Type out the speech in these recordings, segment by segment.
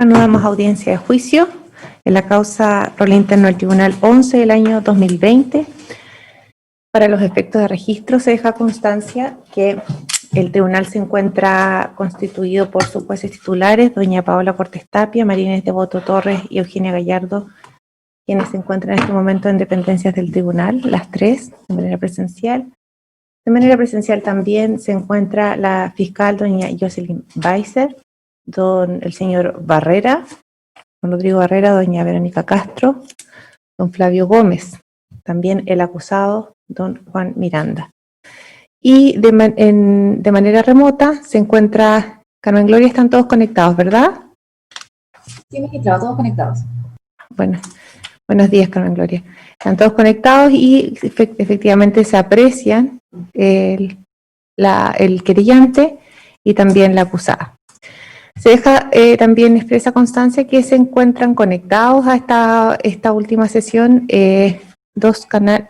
Reanudamos audiencia de juicio en la causa rol interno del Tribunal 11 del año 2020. Para los efectos de registro se deja constancia que el tribunal se encuentra constituido por sus jueces titulares, doña Paola Cortés Tapia, María Inés Devoto Torres y Eugenia Gallardo, quienes se encuentran en este momento en dependencias del tribunal, las tres, de manera presencial. De manera presencial también se encuentra la fiscal doña Jocelyn Weiser, el señor Barrera, don Rodrigo Barrera, doña Verónica Castro, don Flavio Gómez, también el acusado, don Juan Miranda. Y de manera remota se encuentra Carmen Gloria. Están todos conectados, ¿verdad? Sí, magistrado, todos conectados. Bueno, buenos días, Carmen Gloria. Están todos conectados y efectivamente se aprecian el querellante y también la acusada. Se deja también expresa constancia que se encuentran conectados a esta última sesión dos canales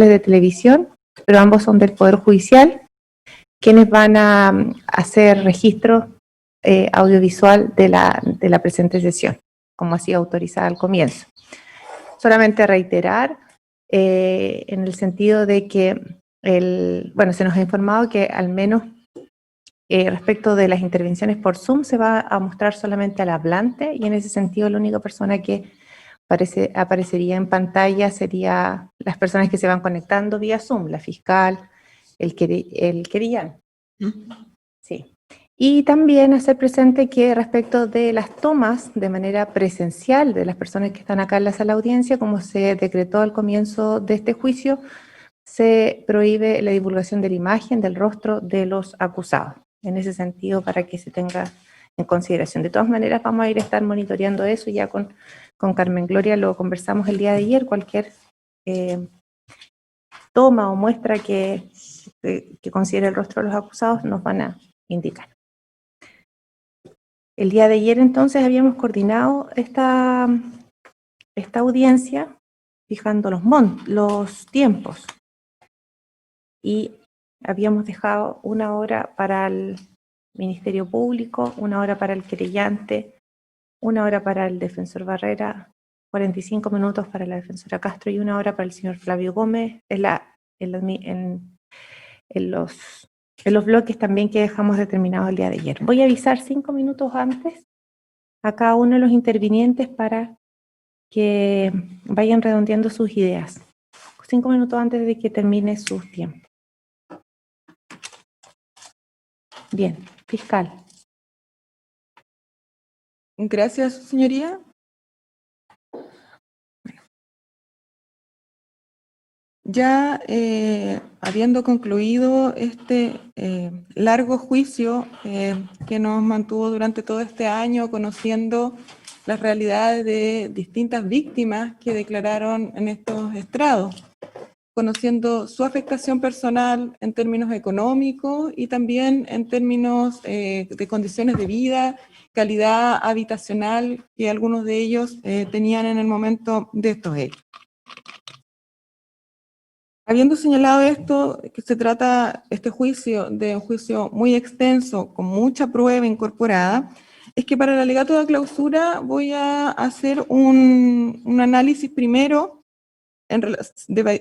de televisión, pero ambos son del Poder Judicial, quienes van a hacer registro audiovisual de la presente sesión, como así autorizada al comienzo. Solamente reiterar en el sentido de que se nos ha informado que al menos respecto de las intervenciones por Zoom se va a mostrar solamente al hablante, y en ese sentido la única persona que aparecería en pantalla sería las personas que se van conectando vía Zoom, la fiscal, el querellante. Sí. Y también hacer presente que respecto de las tomas de manera presencial de las personas que están acá en la sala de audiencia, como se decretó al comienzo de este juicio, se prohíbe la divulgación de la imagen del rostro de los acusados. En ese sentido, para que se tenga en consideración. De todas maneras, vamos a estar monitoreando eso ya con Carmen Gloria, lo conversamos el día de ayer. Cualquier toma o muestra que considere el rostro de los acusados nos van a indicar. El día de ayer entonces habíamos coordinado esta audiencia fijando los tiempos, y habíamos dejado 1 hora para el Ministerio Público, 1 hora para el querellante, 1 hora para el defensor Barrera, 45 minutos para la defensora Castro y 1 hora para el señor Flavio Gómez, en los bloques también que dejamos determinados el día de ayer. Voy a avisar 5 minutos antes a cada uno de los intervinientes para que vayan redondeando sus ideas. 5 minutos antes de que termine su tiempo. Bien, fiscal. Gracias, señoría. Ya habiendo concluido este largo juicio que nos mantuvo durante todo este año, conociendo las realidades de distintas víctimas que declararon en estos estrados, conociendo su afectación personal en términos económicos y también en términos de condiciones de vida, calidad habitacional que algunos de ellos tenían en el momento de estos hechos. Habiendo señalado esto, que se trata este juicio de un juicio muy extenso, con mucha prueba incorporada, es que para el alegato de clausura voy a hacer un análisis primero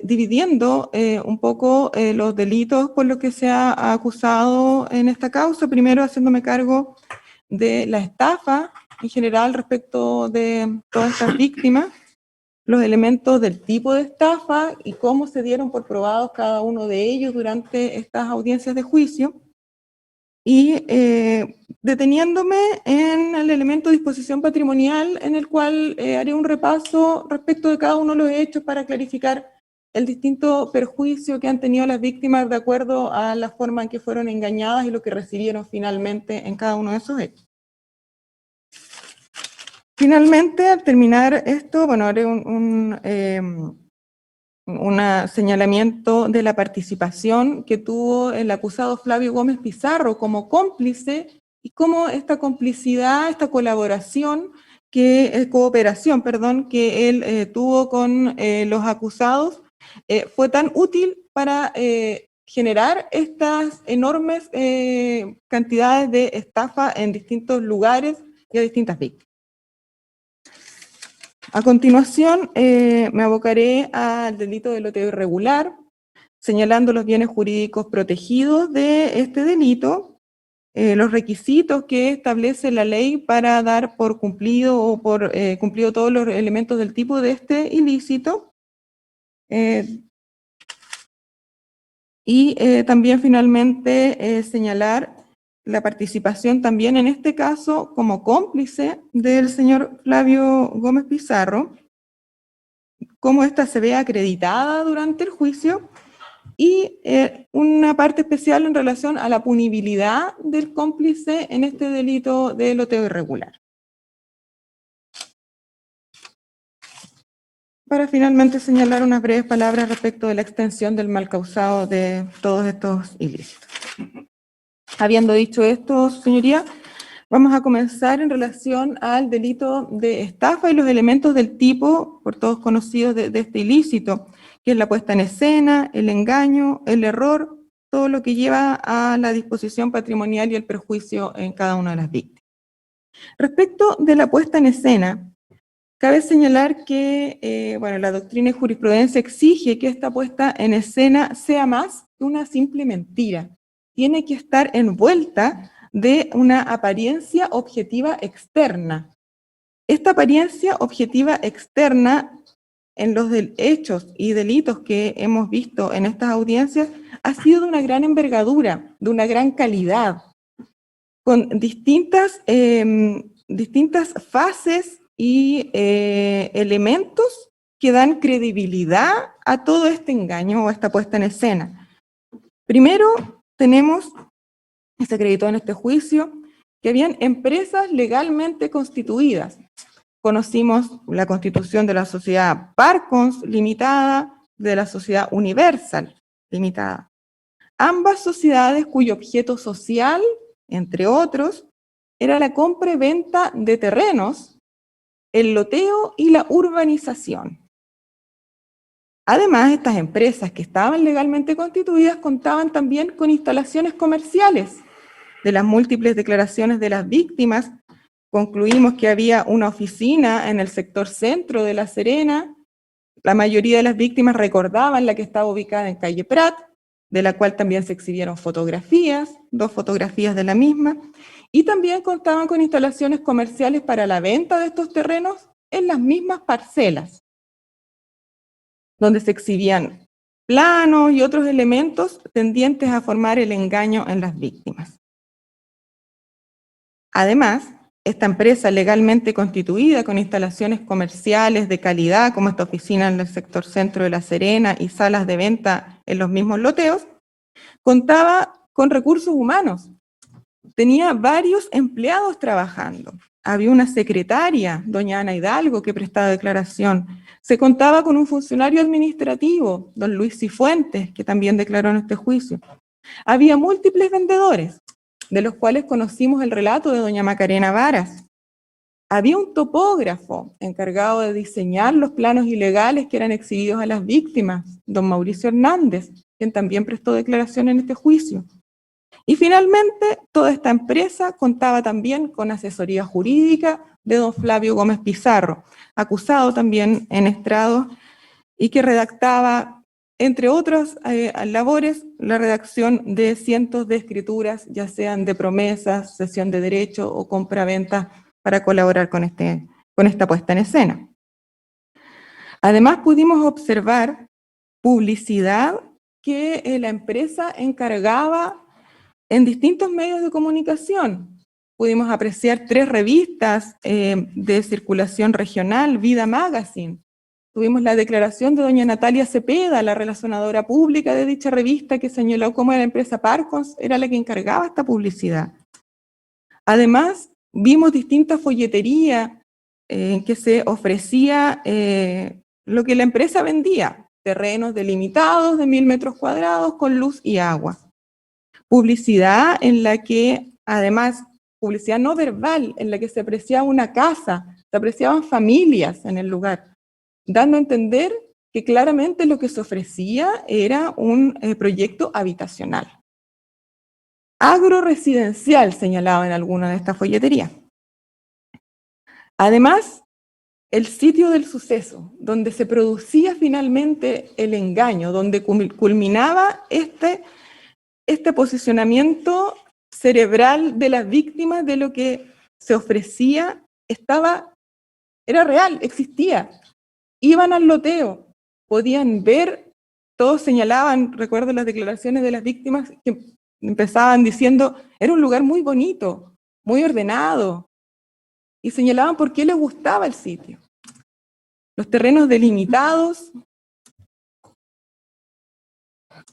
dividiendo un poco los delitos por los que se ha acusado en esta causa, primero haciéndome cargo de la estafa en general respecto de todas estas víctimas, los elementos del tipo de estafa y cómo se dieron por probados cada uno de ellos durante estas audiencias de juicio, y deteniéndome en el elemento de disposición patrimonial, en el cual haré un repaso respecto de cada uno de los hechos para clarificar el distinto perjuicio que han tenido las víctimas de acuerdo a la forma en que fueron engañadas y lo que recibieron finalmente en cada uno de esos hechos. Finalmente, al terminar esto, bueno, haré un señalamiento de la participación que tuvo el acusado Flavio Gómez Pizarro como cómplice, y cómo esta complicidad, esta cooperación que él tuvo con los acusados fue tan útil para generar estas enormes cantidades de estafa en distintos lugares y a distintas víctimas. A continuación, me abocaré al delito de loteo irregular, señalando los bienes jurídicos protegidos de este delito, los requisitos que establece la ley para dar por cumplido o por cumplido todos los elementos del tipo de este ilícito, y también finalmente señalar la participación también en este caso como cómplice del señor Flavio Gómez Pizarro, cómo ésta se ve acreditada durante el juicio, y una parte especial en relación a la punibilidad del cómplice en este delito de loteo irregular. Para finalmente señalar unas breves palabras respecto de la extensión del mal causado de todos estos ilícitos. Habiendo dicho esto, señoría, vamos a comenzar en relación al delito de estafa y los elementos del tipo, por todos conocidos, de este ilícito, que es la puesta en escena, el engaño, el error, todo lo que lleva a la disposición patrimonial y el perjuicio en cada una de las víctimas. Respecto de la puesta en escena, cabe señalar que la doctrina y jurisprudencia exige que esta puesta en escena sea más que una simple mentira. Tiene que estar envuelta de una apariencia objetiva externa. Esta apariencia objetiva externa en los hechos y delitos que hemos visto en estas audiencias ha sido de una gran envergadura, de una gran calidad, con distintas fases y elementos que dan credibilidad a todo este engaño o a esta puesta en escena. Primero, tenemos, se acreditó en este juicio, que habían empresas legalmente constituidas. Conocimos la constitución de la sociedad Parcons Limitada, de la sociedad Universal Limitada. Ambas sociedades cuyo objeto social, entre otros, era la compra y venta de terrenos, el loteo y la urbanización. Además, estas empresas que estaban legalmente constituidas contaban también con instalaciones comerciales. De las múltiples declaraciones de las víctimas, concluimos que había una oficina en el sector centro de La Serena. La mayoría de las víctimas recordaban la que estaba ubicada en calle Prat, de la cual también se exhibieron fotografías, 2 fotografías de la misma, y también contaban con instalaciones comerciales para la venta de estos terrenos en las mismas parcelas, donde se exhibían planos y otros elementos tendientes a formar el engaño en las víctimas. Además, esta empresa legalmente constituida con instalaciones comerciales de calidad, como esta oficina en el sector centro de La Serena y salas de venta en los mismos loteos, contaba con recursos humanos. Tenía varios empleados trabajando. Había una secretaria, doña Ana Hidalgo, que prestaba declaración. Se contaba con un funcionario administrativo, don Luis Cifuentes, que también declaró en este juicio. Había múltiples vendedores, de los cuales conocimos el relato de doña Macarena Varas. Había un topógrafo encargado de diseñar los planos ilegales que eran exhibidos a las víctimas, don Mauricio Hernández, quien también prestó declaración en este juicio. Y finalmente, toda esta empresa contaba también con asesoría jurídica de don Flavio Gómez Pizarro, acusado también en estrado y que redactaba, entre otras labores, la redacción de cientos de escrituras, ya sean de promesas, cesión de derecho o compra-venta, para colaborar con esta puesta en escena. Además, pudimos observar publicidad que la empresa encargaba en distintos medios de comunicación. Pudimos apreciar 3 revistas de circulación regional, Vida Magazine. Tuvimos la declaración de doña Natalia Cepeda, la relacionadora pública de dicha revista, que señaló cómo la empresa Parcons era la que encargaba esta publicidad. Además, vimos distintas folleterías en que se ofrecía lo que la empresa vendía, terrenos delimitados de 1000 metros cuadrados con luz y agua. Publicidad en la que, además, publicidad no verbal, en la que se apreciaba una casa, se apreciaban familias en el lugar, dando a entender que claramente lo que se ofrecía era un proyecto habitacional. Agroresidencial, señalaba en alguna de estas folleterías. Además, el sitio del suceso, donde se producía finalmente el engaño, donde culminaba este posicionamiento cerebral de las víctimas de lo que se ofrecía, era real, existía. Iban al loteo, podían ver, todos señalaban, recuerdo las declaraciones de las víctimas que empezaban diciendo, era un lugar muy bonito, muy ordenado, y señalaban por qué les gustaba el sitio. Los terrenos delimitados,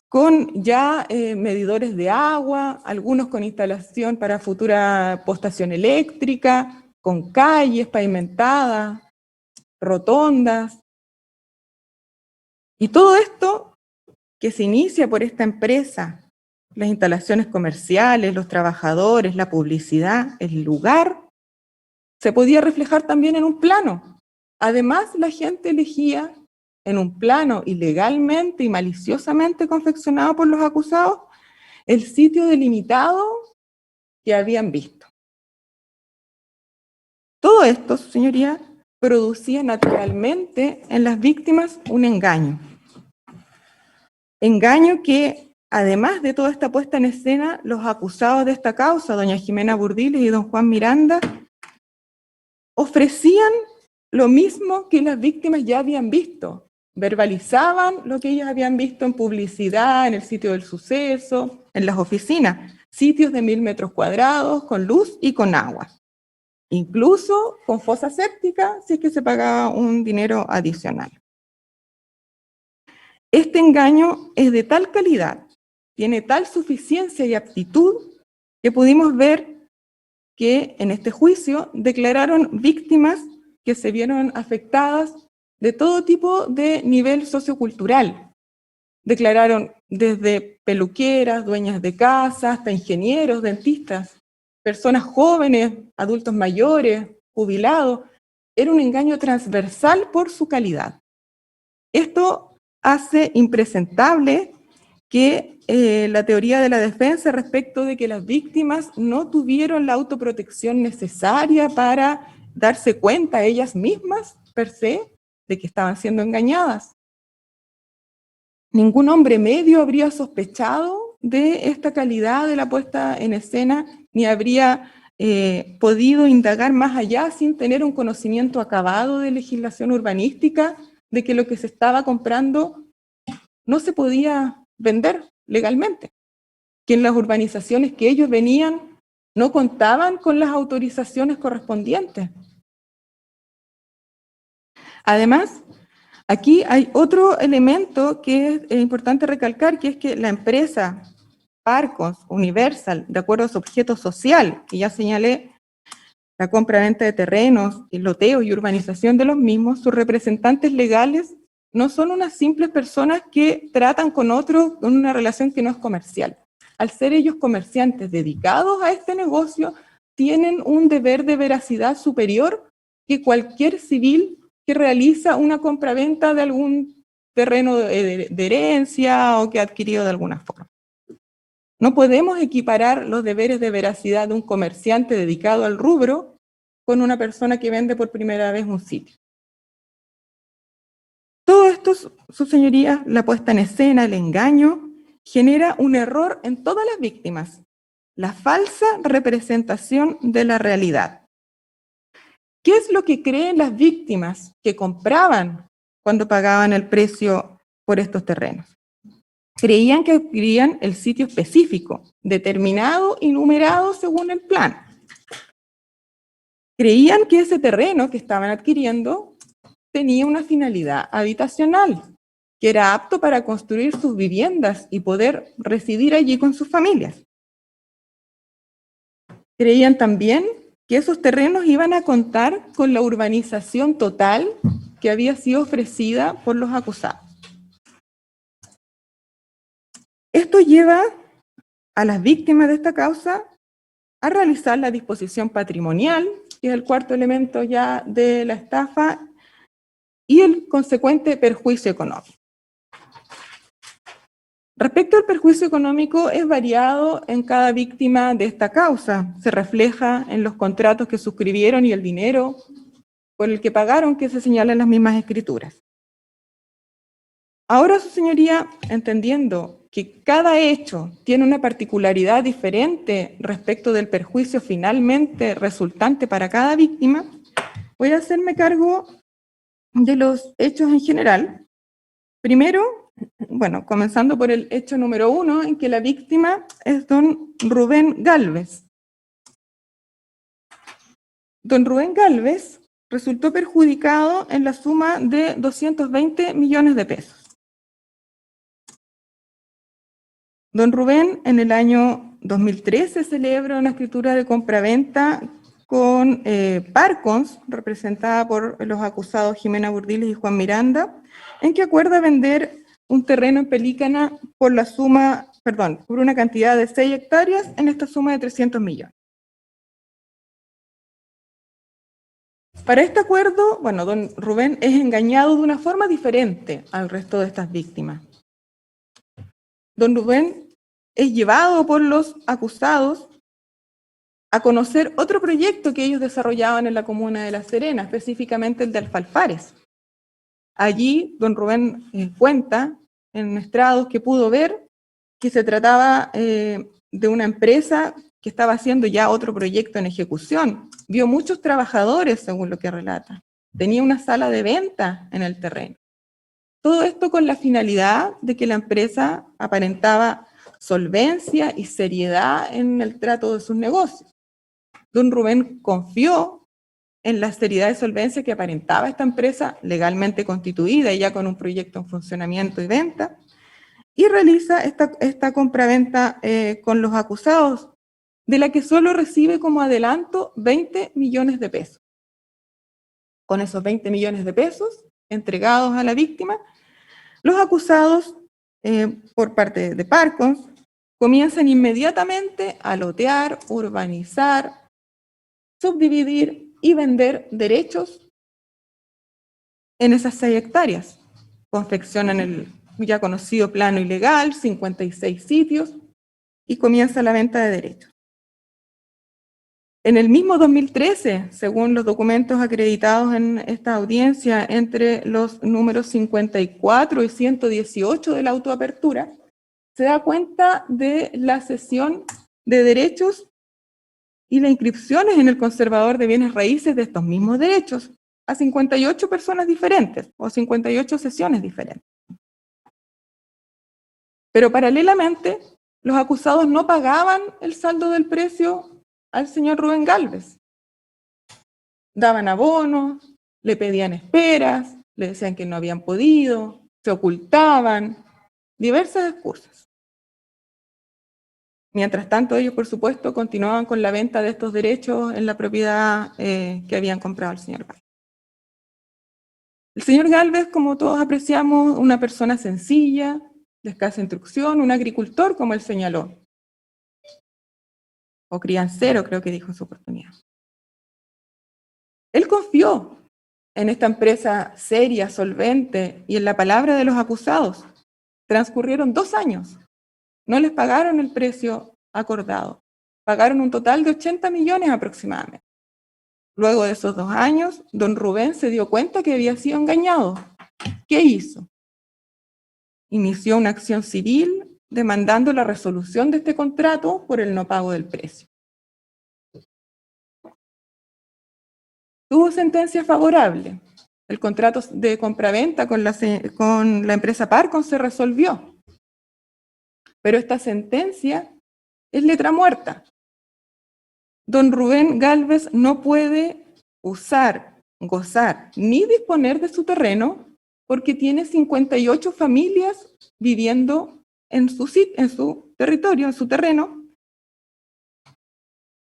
con ya medidores de agua, algunos con instalación para futura postación eléctrica, con calles pavimentadas, rotondas. Y todo esto que se inicia por esta empresa, las instalaciones comerciales, los trabajadores, la publicidad, el lugar, se podía reflejar también en un plano. Además, la gente elegía en un plano ilegalmente y maliciosamente confeccionado por los acusados el sitio delimitado que habían visto. Todo esto, señoría, producía naturalmente en las víctimas un engaño. Engaño que, además de toda esta puesta en escena, los acusados de esta causa, doña Jimena Burdiles y don Juan Miranda, ofrecían lo mismo que las víctimas ya habían visto. Verbalizaban lo que ellas habían visto en publicidad, en el sitio del suceso, en las oficinas, sitios de 1000 metros cuadrados, con luz y con agua. Incluso con fosa séptica, si es que se pagaba un dinero adicional. Este engaño es de tal calidad, tiene tal suficiencia y aptitud, que pudimos ver que en este juicio declararon víctimas que se vieron afectadas de todo tipo de nivel sociocultural. Declararon desde peluqueras, dueñas de casa, hasta ingenieros, dentistas, personas jóvenes, adultos mayores, jubilados. Era un engaño transversal por su calidad. Esto hace impresentable que la teoría de la defensa respecto de que las víctimas no tuvieron la autoprotección necesaria para darse cuenta ellas mismas, per se, de que estaban siendo engañadas. Ningún hombre medio habría sospechado de esta calidad de la puesta en escena, ni habría podido indagar más allá sin tener un conocimiento acabado de legislación urbanística, de que lo que se estaba comprando no se podía vender legalmente, que en las urbanizaciones que ellos venían no contaban con las autorizaciones correspondientes. Además, aquí hay otro elemento que es importante recalcar, que es que la empresa Parcos Universal, de acuerdo a su objeto social, que ya señalé, la compra-venta de terrenos, el loteo y urbanización de los mismos, sus representantes legales no son unas simples personas que tratan con otros en una relación que no es comercial. Al ser ellos comerciantes dedicados a este negocio, tienen un deber de veracidad superior que cualquier civil que realiza una compraventa de algún terreno de herencia o que ha adquirido de alguna forma. No podemos equiparar los deberes de veracidad de un comerciante dedicado al rubro con una persona que vende por primera vez un sitio. Todo esto, sus señorías, la puesta en escena, el engaño, genera un error en todas las víctimas, la falsa representación de la realidad. ¿Qué es lo que creen las víctimas que compraban cuando pagaban el precio por estos terrenos? Creían que adquirían el sitio específico, determinado y numerado según el plan. Creían que ese terreno que estaban adquiriendo tenía una finalidad habitacional, que era apto para construir sus viviendas y poder residir allí con sus familias. Creían también que esos terrenos iban a contar con la urbanización total que había sido ofrecida por los acusados. Esto lleva a las víctimas de esta causa a realizar la disposición patrimonial, que es el cuarto elemento ya de la estafa, y el consecuente perjuicio económico. Respecto al perjuicio económico, es variado en cada víctima de esta causa. Se refleja en los contratos que suscribieron y el dinero por el que pagaron que se señala en las mismas escrituras. Ahora, su señoría, entendiendo que cada hecho tiene una particularidad diferente respecto del perjuicio finalmente resultante para cada víctima, voy a hacerme cargo de los hechos en general. Primero, bueno, comenzando por el hecho número 1, en que la víctima es don Rubén Gálvez. Don Rubén Gálvez resultó perjudicado en la suma de 220 millones de pesos. Don Rubén, en el año 2013, celebra una escritura de compraventa con Parcons, representada por los acusados Jimena Burdiles y Juan Miranda, en que acuerda vender un terreno en Pelícana por por una cantidad de 6 hectáreas en esta suma de 300 millones. Para este acuerdo, bueno, don Rubén es engañado de una forma diferente al resto de estas víctimas. Don Rubén es llevado por los acusados a conocer otro proyecto que ellos desarrollaban en la comuna de La Serena, específicamente el de Alfalfares. Allí, don Rubén cuenta en estrados que pudo ver que se trataba de una empresa que estaba haciendo ya otro proyecto en ejecución. Vio muchos trabajadores, según lo que relata. Tenía una sala de venta en el terreno. Todo esto con la finalidad de que la empresa aparentaba solvencia y seriedad en el trato de sus negocios. Don Rubén confió en la seriedad y solvencia que aparentaba esta empresa legalmente constituida y ya con un proyecto en funcionamiento y venta, y realiza esta compraventa con los acusados, de la que solo recibe como adelanto 20 millones de pesos. Con esos 20 millones de pesos entregados a la víctima, los acusados, por parte de Parcons, comienzan inmediatamente a lotear, urbanizar, subdividir y vender derechos en esas 6 hectáreas. Confeccionan el ya conocido plano ilegal, 56 sitios, y comienza la venta de derechos. En el mismo 2013, según los documentos acreditados en esta audiencia, entre los números 54 y 118 de la autoapertura, se da cuenta de la cesión de derechos y las inscripciones en el conservador de bienes raíces de estos mismos derechos a 58 personas diferentes o 58 sesiones diferentes. Pero paralelamente, los acusados no pagaban el saldo del precio al señor Rubén Gálvez. Daban abonos, le pedían esperas, le decían que no habían podido, se ocultaban, diversas excusas. Mientras tanto, ellos, por supuesto, continuaban con la venta de estos derechos en la propiedad que habían comprado al señor Gálvez. El señor Gálvez, como todos apreciamos, una persona sencilla, de escasa instrucción, un agricultor, como él señaló, o criancero, creo que dijo en su oportunidad. Él confió en esta empresa seria, solvente, y en la palabra de los acusados. Transcurrieron 2 años. No les pagaron el precio acordado. Pagaron un total de 80 millones aproximadamente. Luego de esos 2 años, don Rubén se dio cuenta que había sido engañado. ¿Qué hizo? Inició una acción civil demandando la resolución de este contrato por el no pago del precio. Tuvo sentencia favorable. El contrato de compraventa con la empresa Parcons se resolvió. Pero esta sentencia es letra muerta. Don Rubén Gálvez no puede usar, gozar, ni disponer de su terreno porque tiene 58 familias viviendo en su territorio, en su terreno.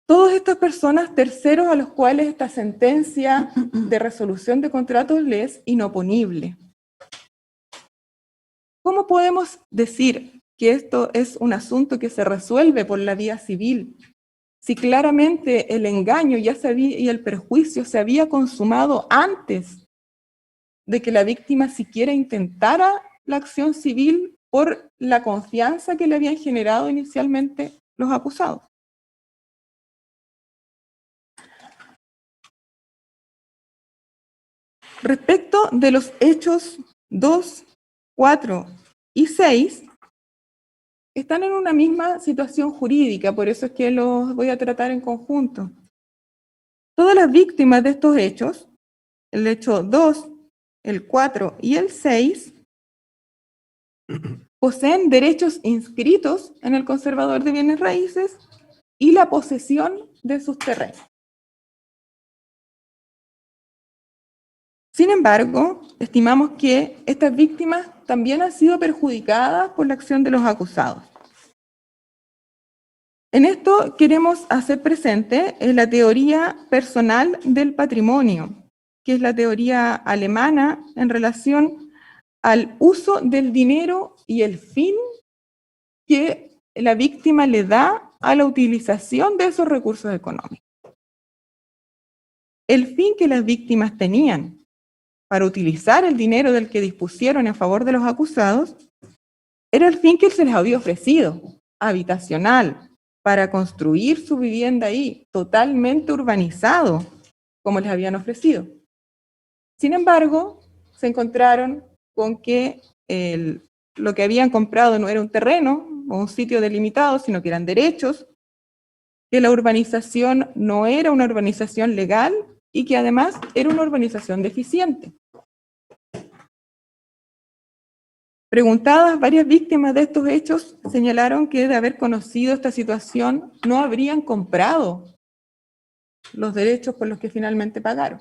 Todas estas personas, terceros a los cuales esta sentencia de resolución de contratos le es inoponible. ¿Cómo podemos decir que esto es un asunto que se resuelve por la vía civil si claramente el engaño y el perjuicio se había consumado antes de que la víctima siquiera intentara la acción civil por la confianza que le habían generado inicialmente los acusados? Respecto de los hechos 2, 4 y 6, están en una misma situación jurídica, por eso es que los voy a tratar en conjunto. Todas las víctimas de estos hechos, el hecho 2, el 4 y el 6, poseen derechos inscritos en el conservador de bienes raíces y la posesión de sus terrenos. Sin embargo, estimamos que estas víctimas también han sido perjudicadas por la acción de los acusados. En esto queremos hacer presente la teoría personal del patrimonio, que es la teoría alemana en relación al uso del dinero y el fin que la víctima le da a la utilización de esos recursos económicos. El fin que las víctimas tenían para utilizar el dinero del que dispusieron en favor de los acusados era el fin que se les había ofrecido, habitacional, para construir su vivienda ahí, totalmente urbanizado, como les habían ofrecido. Sin embargo, se encontraron con que lo que habían comprado no era un terreno o un sitio delimitado, sino que eran derechos, que la urbanización no era una urbanización legal y que además era una urbanización deficiente. Preguntadas, varias víctimas de estos hechos señalaron que de haber conocido esta situación no habrían comprado los derechos por los que finalmente pagaron.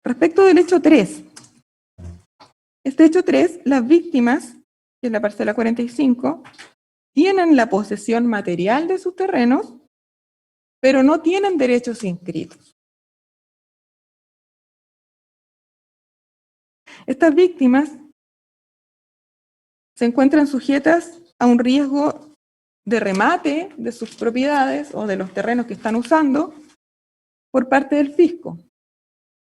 Respecto del hecho 3, este hecho 3, las víctimas, que es la parcela 45, tienen la posesión material de sus terrenos, pero no tienen derechos inscritos. Estas víctimas se encuentran sujetas a un riesgo de remate de sus propiedades o de los terrenos que están usando por parte del fisco,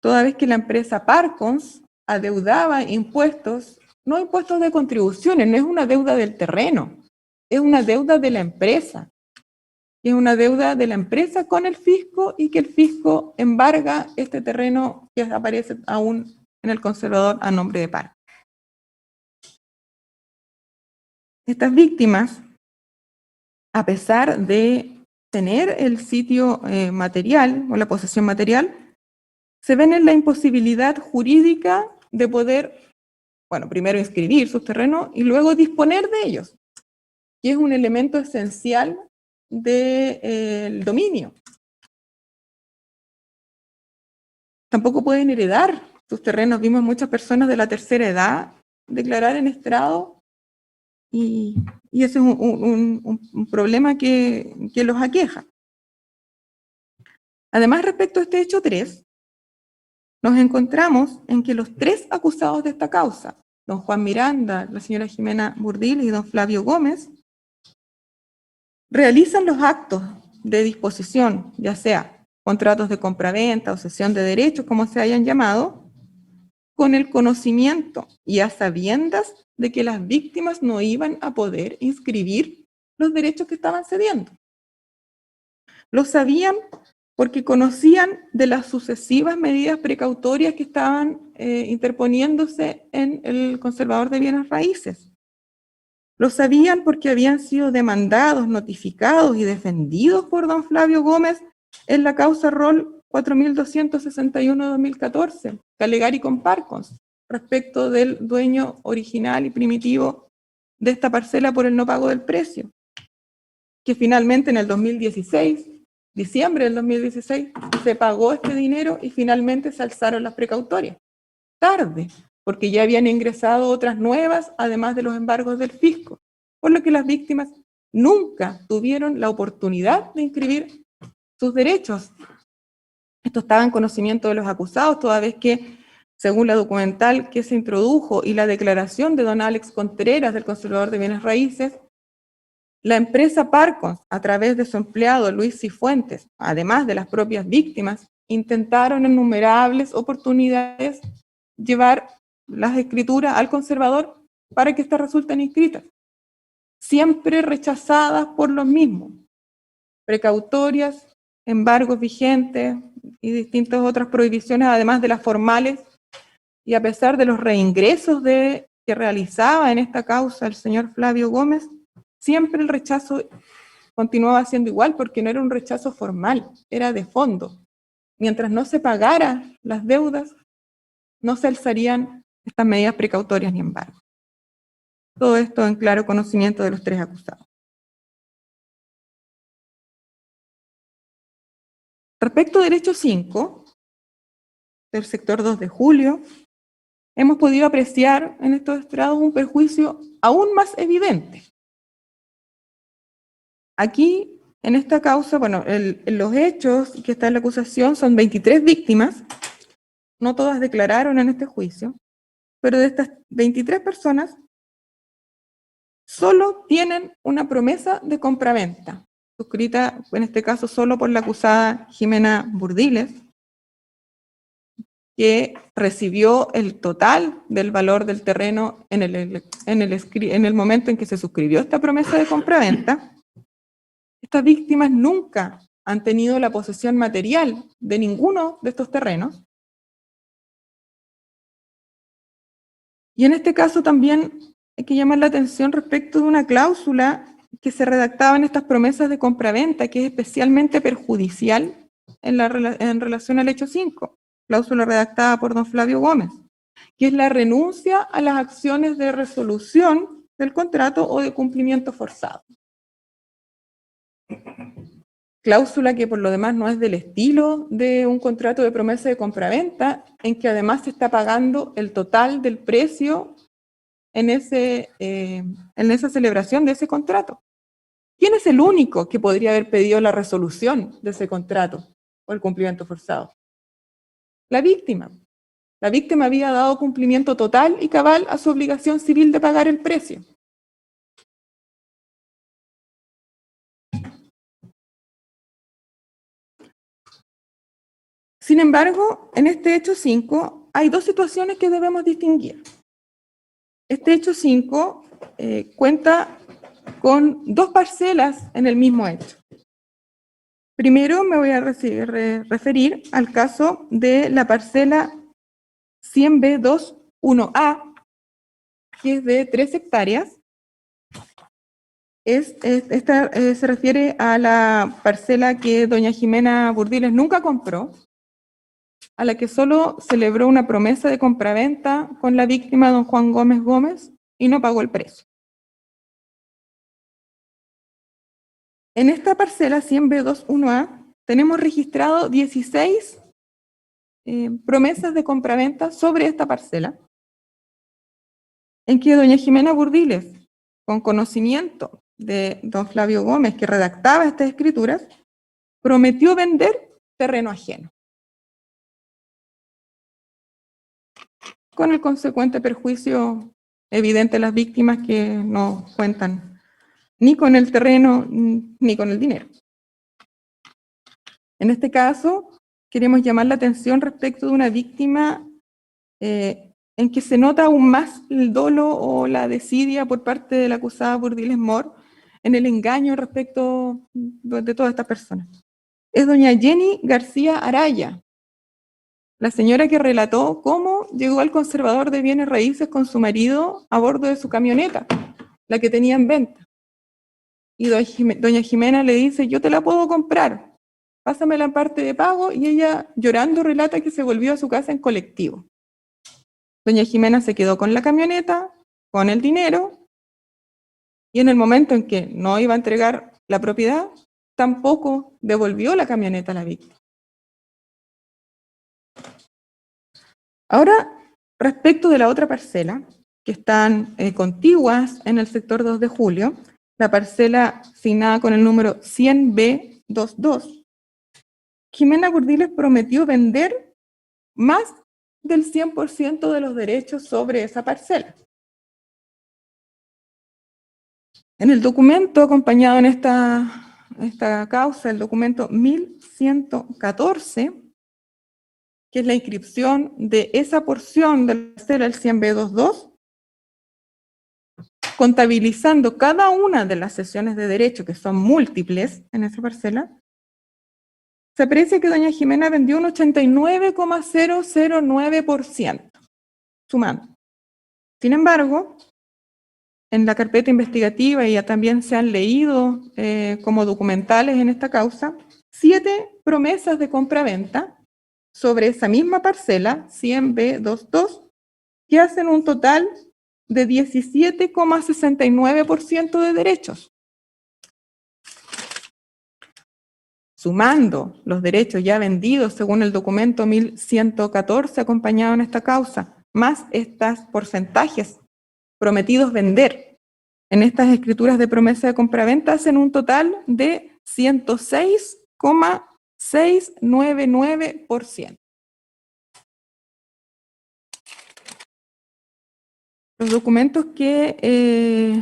toda vez que la empresa Parkons adeudaba impuestos, no impuestos de contribuciones, no es una deuda del terreno, es una deuda de la empresa. Es una deuda de la empresa con el fisco y que el fisco embarga este terreno que aparece aún en el conservador a nombre de Parkons. Estas víctimas, a pesar de tener el sitio material o la posesión material, se ven en la imposibilidad jurídica de poder, bueno, primero inscribir sus terrenos y luego disponer de ellos, que es un elemento esencial del dominio. Tampoco pueden heredar sus terrenos. Vimos muchas personas de la tercera edad declarar en estrado y ese es un problema que los aqueja. Además, respecto a este hecho 3, nos encontramos en que los 3 acusados de esta causa, don Juan Miranda, la señora Jimena Burdil y don Flavio Gómez, realizan los actos de disposición, ya sea contratos de compraventa o cesión de derechos, como se hayan llamado, con el conocimiento y a sabiendas de que las víctimas no iban a poder inscribir los derechos que estaban cediendo. Lo sabían porque conocían de las sucesivas medidas precautorias que estaban interponiéndose en el conservador de bienes raíces. Lo sabían porque habían sido demandados, notificados y defendidos por don Flavio Gómez en la causa Rol 4261-2014, Calegari con Parkons, respecto del dueño original y primitivo de esta parcela por el no pago del precio, que finalmente en el 2016, diciembre del 2016, se pagó este dinero y finalmente se alzaron las precautorias. Tarde, porque ya habían ingresado otras nuevas, además de los embargos del fisco, por lo que las víctimas nunca tuvieron la oportunidad de inscribir sus derechos. Esto estaba en conocimiento de los acusados, toda vez que, según la documental que se introdujo y la declaración de don Alex Contreras, del conservador de bienes raíces, la empresa Parkons, a través de su empleado Luis Cifuentes, además de las propias víctimas, intentaron en innumerables oportunidades llevar las escrituras al conservador para que éstas resulten inscritas. siempre rechazadas por los mismos. Precautorias, embargos vigentes y distintas otras prohibiciones, además de las formales, y a pesar de los reingresos que realizaba en esta causa el señor Flavio Gómez, siempre el rechazo continuaba siendo igual, porque no era un rechazo formal, era de fondo. Mientras no se pagaran las deudas, no se alzarían estas medidas precautorias ni embargo. Todo esto en claro conocimiento de los tres acusados. Respecto al derecho 5, del sector 2 de julio, hemos podido apreciar en estos estrados un perjuicio aún más evidente. Aquí, en esta causa, bueno, los hechos que está en la acusación son 23 víctimas, no todas declararon en este juicio, pero de estas 23 personas, solo tienen una promesa de compraventa, suscrita en este caso solo por la acusada Jimena Burdiles, que recibió el total del valor del terreno en el momento en que se suscribió esta promesa de compraventa. Estas víctimas nunca han tenido la posesión material de ninguno de estos terrenos. Y en este caso también hay que llamar la atención respecto de una cláusula que se redactaba en estas promesas de compraventa, que es especialmente perjudicial en relación al hecho 5. Cláusula redactada por don Flavio Gómez, que es la renuncia a las acciones de resolución del contrato o de cumplimiento forzado. Cláusula que por lo demás no es del estilo de un contrato de promesa de compraventa, en que además se está pagando el total del precio en esa celebración de ese contrato. ¿Quién es el único que podría haber pedido la resolución de ese contrato o el cumplimiento forzado? La víctima. La víctima había dado cumplimiento total y cabal a su obligación civil de pagar el precio. Sin embargo, en este hecho 5 hay dos situaciones que debemos distinguir. Este hecho 5 cuenta con dos parcelas en el mismo hecho. Primero me voy a referir al caso de la parcela 100B21A, que es de 3 hectáreas. Esta se refiere a la parcela que doña Jimena Burdiles nunca compró, a la que solo celebró una promesa de compraventa con la víctima don Juan Gómez Gómez y no pagó el precio. En esta parcela 100B21A tenemos registrado 16 promesas de compraventa sobre esta parcela, en que doña Jimena Burdiles, con conocimiento de don Flavio Gómez, que redactaba estas escrituras, prometió vender terreno ajeno, con el consecuente perjuicio evidente a las víctimas que no cuentan ni con el terreno ni con el dinero. En este caso, queremos llamar la atención respecto de una víctima en que se nota aún más el dolo o la desidia por parte de la acusada Burdiles Mor en el engaño respecto de todas estas personas. Es doña Jenny García Araya, la señora que relató cómo llegó al conservador de bienes raíces con su marido a bordo de su camioneta, la que tenía en venta. Y doña Jimena le dice, yo te la puedo comprar, pásame la parte de pago, y ella llorando relata que se volvió a su casa en colectivo. Doña Jimena se quedó con la camioneta, con el dinero, y en el momento en que no iba a entregar la propiedad, tampoco devolvió la camioneta a la víctima. Ahora, respecto de la otra parcela, que están contiguas en el sector 2 de julio, la parcela asignada con el número 100B22, Jimena Burdiles prometió vender más del 100% de los derechos sobre esa parcela. En el documento acompañado en esta causa, el documento 1114, que es la inscripción de esa porción de la parcela del 100B22, contabilizando cada una de las sesiones de derecho, que son múltiples en esa parcela, se aprecia que doña Jimena vendió un 89,009%, sumando. Sin embargo, en la carpeta investigativa, y ya también se han leído como documentales en esta causa, 7 promesas de compra-venta sobre esa misma parcela, 100B22, que hacen un total de 17,69% de derechos. Sumando los derechos ya vendidos según el documento 1114 acompañado en esta causa, más estos porcentajes prometidos vender en estas escrituras de promesa de compraventa, hacen un total de 106,699%. Los documentos que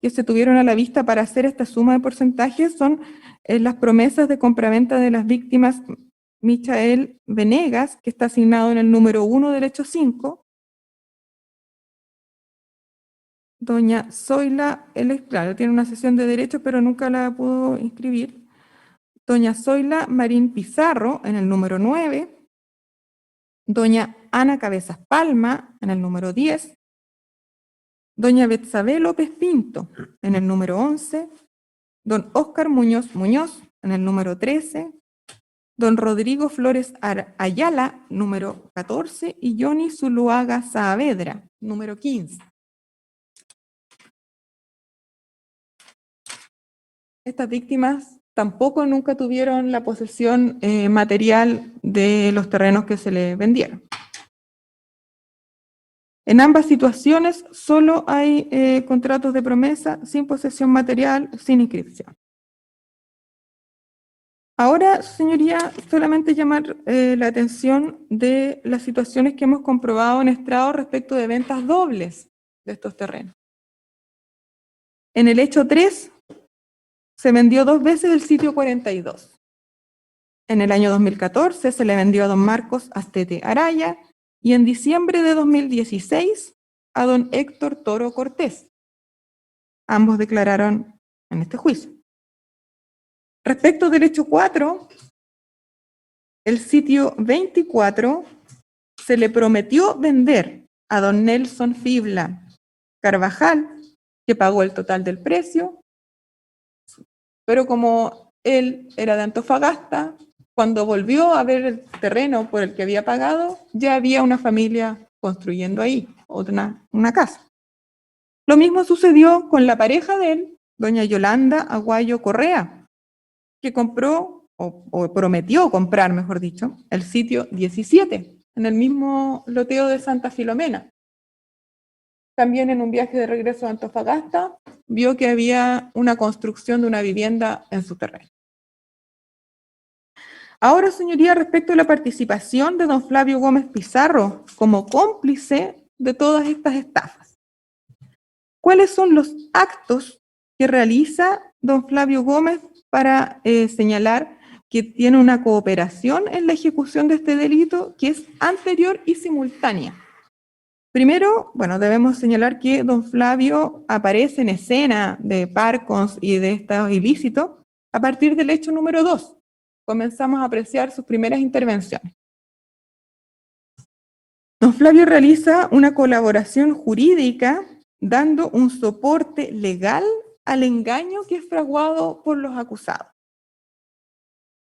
se tuvieron a la vista para hacer esta suma de porcentajes son las promesas de compraventa de las víctimas Michael Venegas, que está asignado en el número 1 del hecho 5, doña Zoila, él es claro, tiene una sesión de derechos, pero nunca la pudo inscribir, doña Zoila Marín Pizarro en el número 9, doña Ana Cabezas Palma en el número 10, doña Betsabe López Pinto en el número 11, don Óscar Muñoz Muñoz en el número 13, don Rodrigo Flores Ayala, número 14, y Johnny Zuluaga Saavedra, número 15. Estas víctimas tampoco nunca tuvieron la posesión material de los terrenos que se les vendieron. En ambas situaciones solo hay contratos de promesa sin posesión material, sin inscripción. Ahora, señoría, solamente llamar la atención de las situaciones que hemos comprobado en estrado respecto de ventas dobles de estos terrenos. En el hecho 3, se vendió 2 veces el sitio 42. En el año 2014 se le vendió a don Marcos Astete Araya y en diciembre de 2016 a don Héctor Toro Cortés. Ambos declararon en este juicio. Respecto del hecho 4, el sitio 24 se le prometió vender a don Nelson Fibla Carvajal, que pagó el total del precio, pero como él era de Antofagasta, cuando volvió a ver el terreno por el que había pagado, ya había una familia construyendo ahí, una casa. Lo mismo sucedió con la pareja de él, doña Yolanda Aguayo Correa, que compró, o prometió comprar, mejor dicho, el sitio 17, en el mismo loteo de Santa Filomena. También en un viaje de regreso a Antofagasta, vio que había una construcción de una vivienda en su terreno. Ahora, señoría, respecto a la participación de don Flavio Gómez Pizarro como cómplice de todas estas estafas. ¿Cuáles son los actos que realiza don Flavio Gómez para señalar que tiene una cooperación en la ejecución de este delito que es anterior y simultánea? Primero, bueno, debemos señalar que don Flavio aparece en escena de Parcons y de estos ilícitos a partir del hecho número 2. Comenzamos a apreciar sus primeras intervenciones. Don Flavio realiza una colaboración jurídica dando un soporte legal al engaño que es fraguado por los acusados.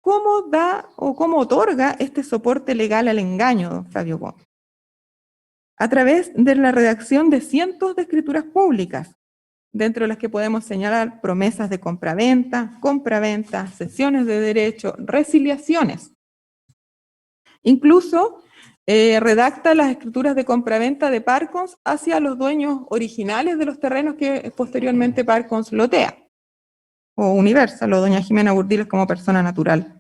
¿Cómo da o cómo otorga este soporte legal al engaño, don Flavio Gómez? A través de la redacción de cientos de escrituras públicas, dentro de las que podemos señalar promesas de compraventa, sesiones de derecho, resiliaciones. Incluso redacta las escrituras de compraventa de Parcons hacia los dueños originales de los terrenos que posteriormente Parcons lotea, o Universal, o doña Jimena Burdiles como persona natural.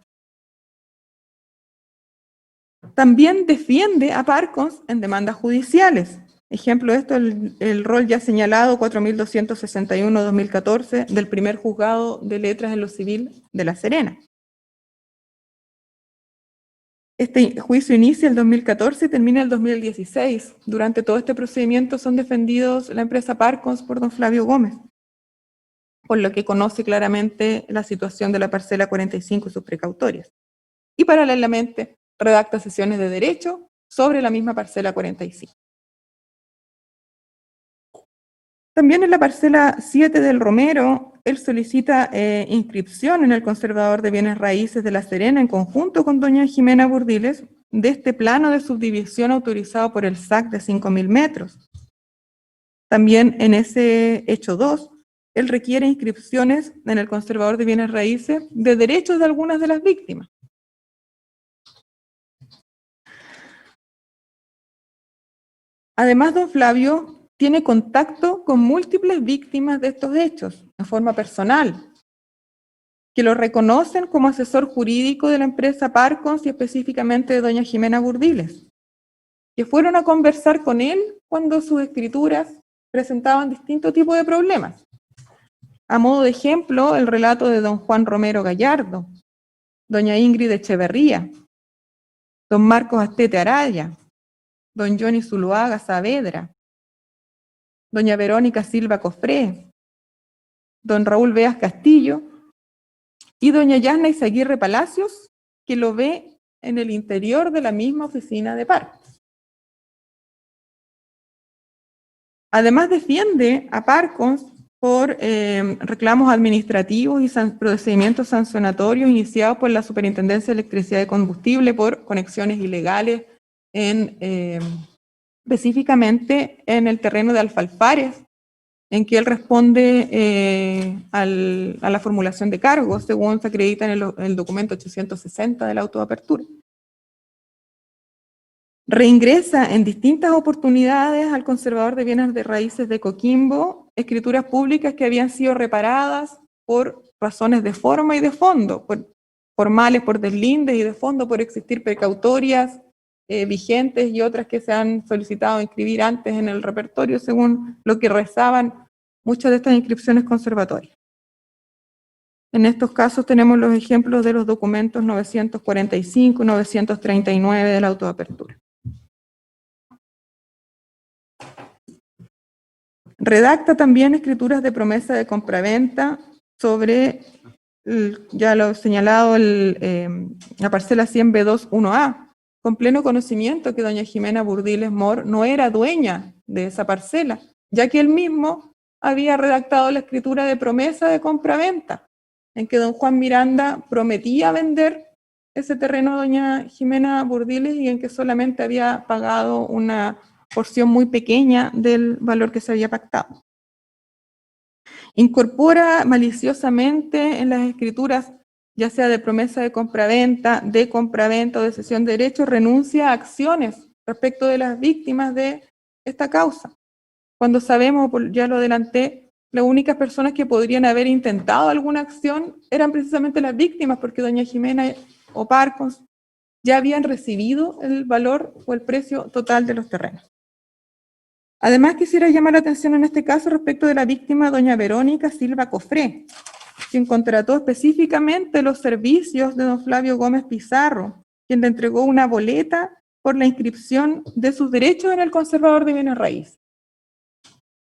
También defiende a Parcons en demandas judiciales. Ejemplo de esto, el rol ya señalado 4261-2014 del primer juzgado de letras en lo civil de La Serena. Este juicio inicia el 2014 y termina el 2016. Durante todo este procedimiento son defendidos la empresa Parcons por don Flavio Gómez, por lo que conoce claramente la situación de la parcela 45 y sus precautorias. Y paralelamente redacta sesiones de derecho sobre la misma parcela 45. También en la parcela 7 del Romero, él solicita inscripción en el Conservador de Bienes Raíces de La Serena en conjunto con doña Jimena Burdiles de este plano de subdivisión autorizado por el SAC de 5.000 metros. También en ese hecho 2, él requiere inscripciones en el Conservador de Bienes Raíces de derechos de algunas de las víctimas. Además, don Flavio tiene contacto con múltiples víctimas de estos hechos, en forma personal, que lo reconocen como asesor jurídico de la empresa Parcons y específicamente de doña Jimena Burdiles, que fueron a conversar con él cuando sus escrituras presentaban distintos tipos de problemas. A modo de ejemplo, el relato de don Juan Romero Gallardo, doña Ingrid Echeverría, don Marcos Astete Araya, don Johnny Zuluaga Saavedra, doña Verónica Silva Cofré, don Raúl Beas Castillo y doña Yasna Izaguirre Palacios, que lo ve en el interior de la misma oficina de Parcons. Además defiende a Parcons por reclamos administrativos y procedimientos sancionatorios iniciados por la Superintendencia de Electricidad y Combustible por conexiones ilegales específicamente en el terreno de Alfalfares, en que él responde a la formulación de cargos, según se acredita en el documento 860 de la autoapertura. Reingresa en distintas oportunidades al Conservador de Bienes de Raíces de Coquimbo escrituras públicas que habían sido reparadas por razones de forma y de fondo, por formales por deslindes y de fondo por existir precautorias vigentes y otras que se han solicitado inscribir antes en el repertorio según lo que rezaban muchas de estas inscripciones conservatorias. En estos casos tenemos los ejemplos de los documentos 945 y 939 de la autoapertura. Redacta también escrituras de promesa de compraventa sobre, ya lo he señalado, la parcela 100B2-1A, con pleno conocimiento que doña Jimena Burdiles Mor no era dueña de esa parcela, ya que él mismo había redactado la escritura de promesa de compraventa, en que don Juan Miranda prometía vender ese terreno a doña Jimena Burdiles y en que solamente había pagado una porción muy pequeña del valor que se había pactado. Incorpora maliciosamente en las escrituras, ya sea de promesa de compraventa o de cesión de derechos, renuncia a acciones respecto de las víctimas de esta causa. Cuando sabemos, ya lo adelanté, las únicas personas que podrían haber intentado alguna acción eran precisamente las víctimas, porque doña Jimena o Parcons ya habían recibido el valor o el precio total de los terrenos. Además, quisiera llamar la atención en este caso respecto de la víctima doña Verónica Silva Cofré, quien contrató específicamente los servicios de don Flavio Gómez Pizarro, quien le entregó una boleta por la inscripción de sus derechos en el Conservador de Bienes Raíces.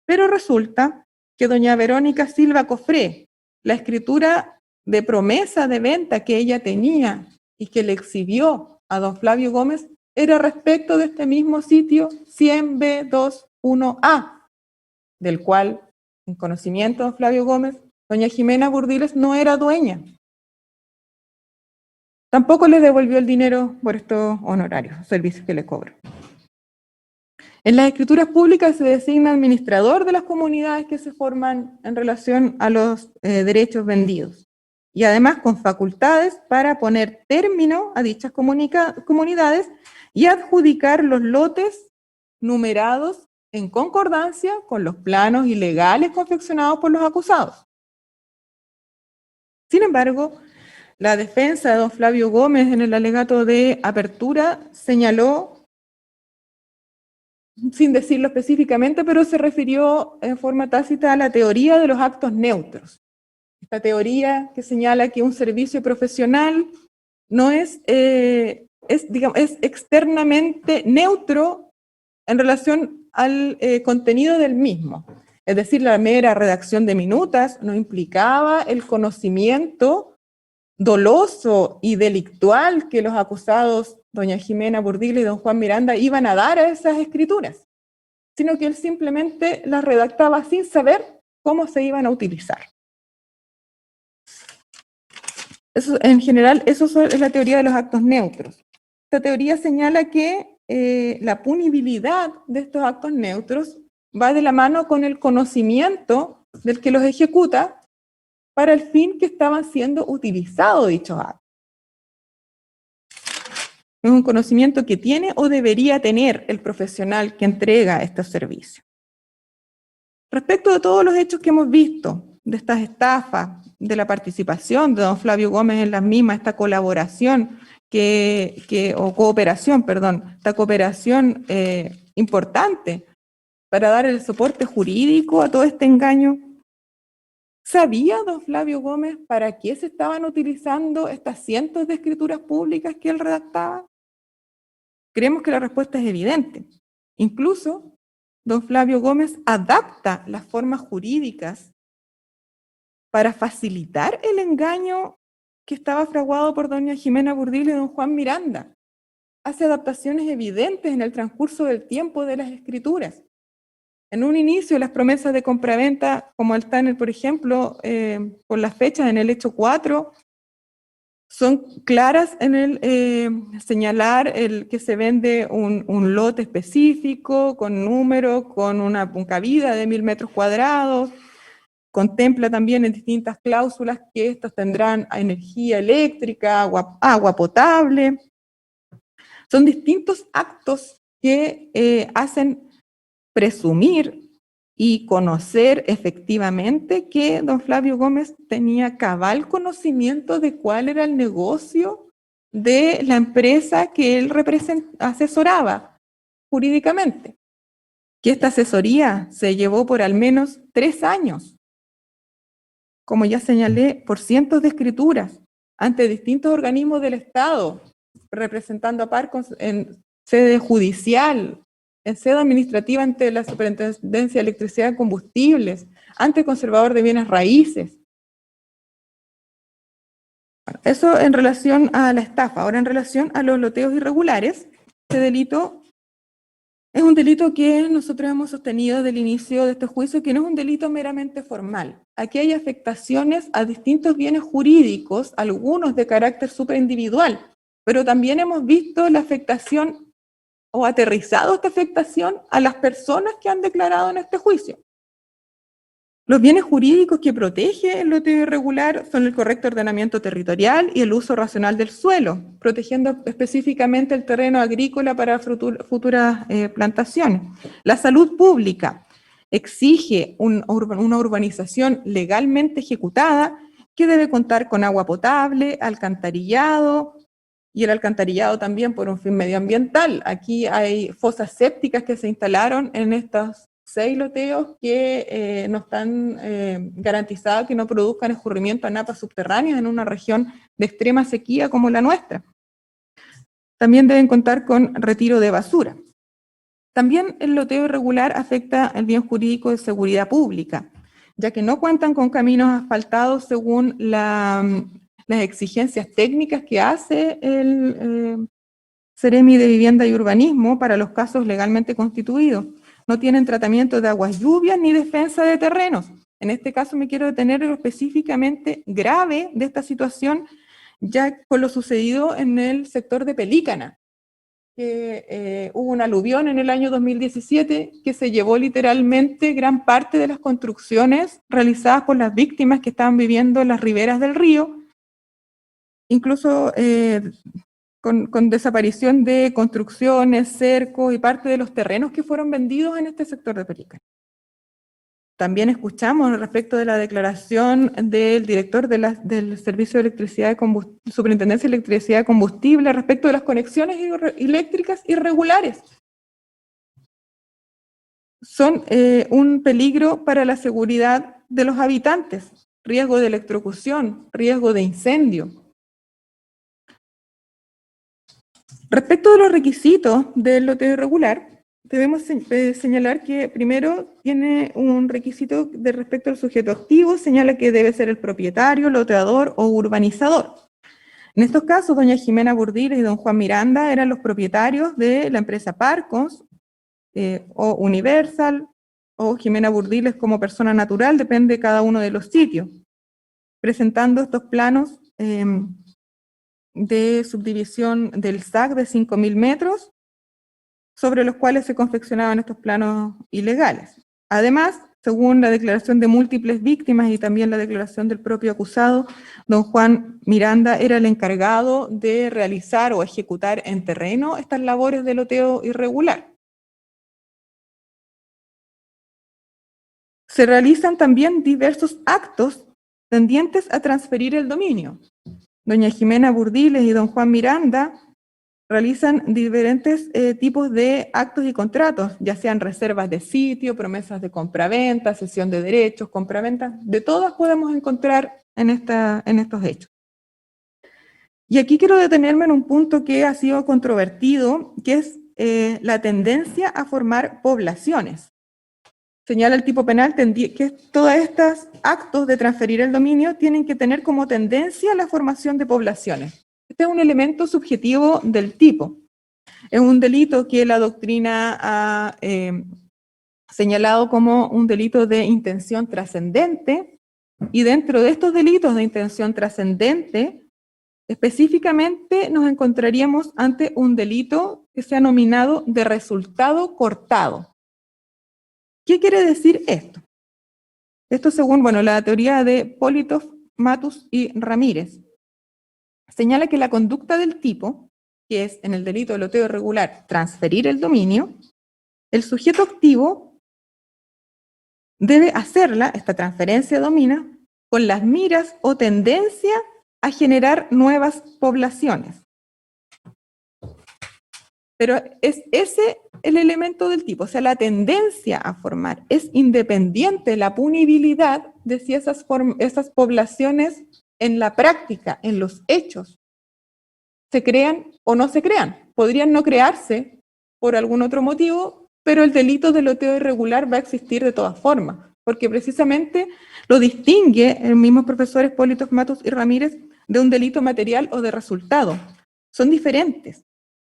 Pero resulta que doña Verónica Silva Cofré, la escritura de promesa de venta que ella tenía y que le exhibió a don Flavio Gómez era respecto de este mismo sitio 100B2-1A, del cual, en conocimiento de don Flavio Gómez, doña Jimena Burdiles no era dueña. Tampoco le devolvió el dinero por estos honorarios, servicios que le cobró. En las escrituras públicas se designa administrador de las comunidades que se forman en relación a los derechos vendidos y además con facultades para poner término a dichas comunidades y adjudicar los lotes numerados en concordancia con los planos ilegales confeccionados por los acusados. Sin embargo, la defensa de don Flavio Gómez en el alegato de apertura señaló, sin decirlo específicamente, pero se refirió en forma tácita a la teoría de los actos neutros. Esta teoría que señala que un servicio profesional no es digamos, es externamente neutro en relación al contenido del mismo. Es decir, la mera redacción de minutas no implicaba el conocimiento doloso y delictual que los acusados, doña Jimena Burdiglia y don Juan Miranda, iban a dar a esas escrituras, sino que él simplemente las redactaba sin saber cómo se iban a utilizar. Eso, en general, eso es la teoría de los actos neutros. Esta teoría señala que la punibilidad de estos actos neutros va de la mano con el conocimiento del que los ejecuta para el fin que estaban siendo utilizados dichos actos. Es un conocimiento que tiene o debería tener el profesional que entrega estos servicios. Respecto de todos los hechos que hemos visto, de estas estafas, de la participación de don Flavio Gómez en las mismas, esta colaboración o cooperación, perdón, esta cooperación importante para dar el soporte jurídico a todo este engaño, ¿sabía don Flavio Gómez para qué se estaban utilizando estas cientos de escrituras públicas que él redactaba? Creemos que la respuesta es evidente. Incluso, don Flavio Gómez adapta las formas jurídicas para facilitar el engaño que estaba fraguado por doña Jimena Burdiglia y don Juan Miranda. Hace adaptaciones evidentes en el transcurso del tiempo de las escrituras. En un inicio, las promesas de compraventa, como están, por ejemplo, con las fechas en el hecho 4, son claras en el señalar que se vende un lote específico, con número, con una cabida de 1000 metros cuadrados. Contempla también en distintas cláusulas que estos tendrán energía eléctrica, agua potable. Son distintos actos que hacen presumir y conocer efectivamente que don Flavio Gómez tenía cabal conocimiento de cuál era el negocio de la empresa que él asesoraba jurídicamente. Que esta asesoría se llevó por al menos 3 años, como ya señalé, por cientos de escrituras ante distintos organismos del Estado, representando a Parcos en sede judicial, en sede administrativa ante la Superintendencia de Electricidad y Combustibles, ante el Conservador de Bienes Raíces. Eso en relación a la estafa. Ahora, en relación a los loteos irregulares, este delito es un delito que nosotros hemos sostenido desde el inicio de este juicio, que no es un delito meramente formal. Aquí hay afectaciones a distintos bienes jurídicos, algunos de carácter superindividual, pero también hemos visto la afectación o aterrizado esta afectación a las personas que han declarado en este juicio. Los bienes jurídicos que protege el loteo irregular son el correcto ordenamiento territorial y el uso racional del suelo, protegiendo específicamente el terreno agrícola para futuras plantaciones. La salud pública exige una urbanización legalmente ejecutada que debe contar con agua potable, alcantarillado, y el alcantarillado también por un fin medioambiental. Aquí hay fosas sépticas que se instalaron en estos 6 loteos que no están garantizados que no produzcan escurrimiento a napas subterráneas en una región de extrema sequía como la nuestra. También deben contar con retiro de basura. También el loteo irregular afecta el bien jurídico de seguridad pública, ya que no cuentan con caminos asfaltados según las exigencias técnicas que hace el Seremi de Vivienda y Urbanismo para los casos legalmente constituidos. No tienen tratamiento de aguas lluvias ni defensa de terrenos. En este caso me quiero detener en lo específicamente grave de esta situación, ya con lo sucedido en el sector de Pelícana, que hubo un aluvión en el año 2017 que se llevó literalmente gran parte de las construcciones realizadas por las víctimas que estaban viviendo en las riberas del río, incluso con desaparición de construcciones, cercos y parte de los terrenos que fueron vendidos en este sector de Pelícana. También escuchamos respecto de la declaración del director del Servicio de Electricidad de Superintendencia de Electricidad y Combustible respecto de las conexiones eléctricas irregulares. Son un peligro para la seguridad de los habitantes, riesgo de electrocución, riesgo de incendio. Respecto de los requisitos del loteo irregular, debemos señalar que primero tiene un requisito de respecto al sujeto activo, señala que debe ser el propietario, loteador o urbanizador. En estos casos, doña Jimena Burdiles y don Juan Miranda eran los propietarios de la empresa Parcons, o Universal, o Jimena Burdiles como persona natural, depende de cada uno de los sitios, presentando estos planos de subdivisión del SAC de 5.000 metros, sobre los cuales se confeccionaban estos planos ilegales. Además, según la declaración de múltiples víctimas y también la declaración del propio acusado, don Juan Miranda era el encargado de realizar o ejecutar en terreno estas labores de loteo irregular. Se realizan también diversos actos tendientes a transferir el dominio. Doña Jimena Burdiles y don Juan Miranda realizan diferentes tipos de actos y contratos, ya sean reservas de sitio, promesas de compraventa, cesión de derechos, compraventa, de todas podemos encontrar en estos hechos. Y aquí quiero detenerme en un punto que ha sido controvertido, que es la tendencia a formar poblaciones. Señala el tipo penal que todos estos actos de transferir el dominio tienen que tener como tendencia la formación de poblaciones. Este es un elemento subjetivo del tipo. Es un delito que la doctrina ha señalado como un delito de intención trascendente, y dentro de estos delitos de intención trascendente, específicamente nos encontraríamos ante un delito que se ha nominado de resultado cortado. ¿Qué quiere decir esto? Esto según la teoría de Politov, Matus y Ramírez. Señala que la conducta del tipo, que es en el delito de loteo irregular transferir el dominio, el sujeto activo debe hacerla, esta transferencia de dominio, con las miras o tendencia a generar nuevas poblaciones. Pero es ese el elemento del tipo, o sea, la tendencia a formar. Es independiente la punibilidad de si esas poblaciones en la práctica, en los hechos, se crean o no se crean. Podrían no crearse por algún otro motivo, pero el delito de loteo irregular va a existir de todas formas, porque precisamente lo distingue el mismo profesores Politov, Matus y Ramírez de un delito material o de resultado. Son diferentes,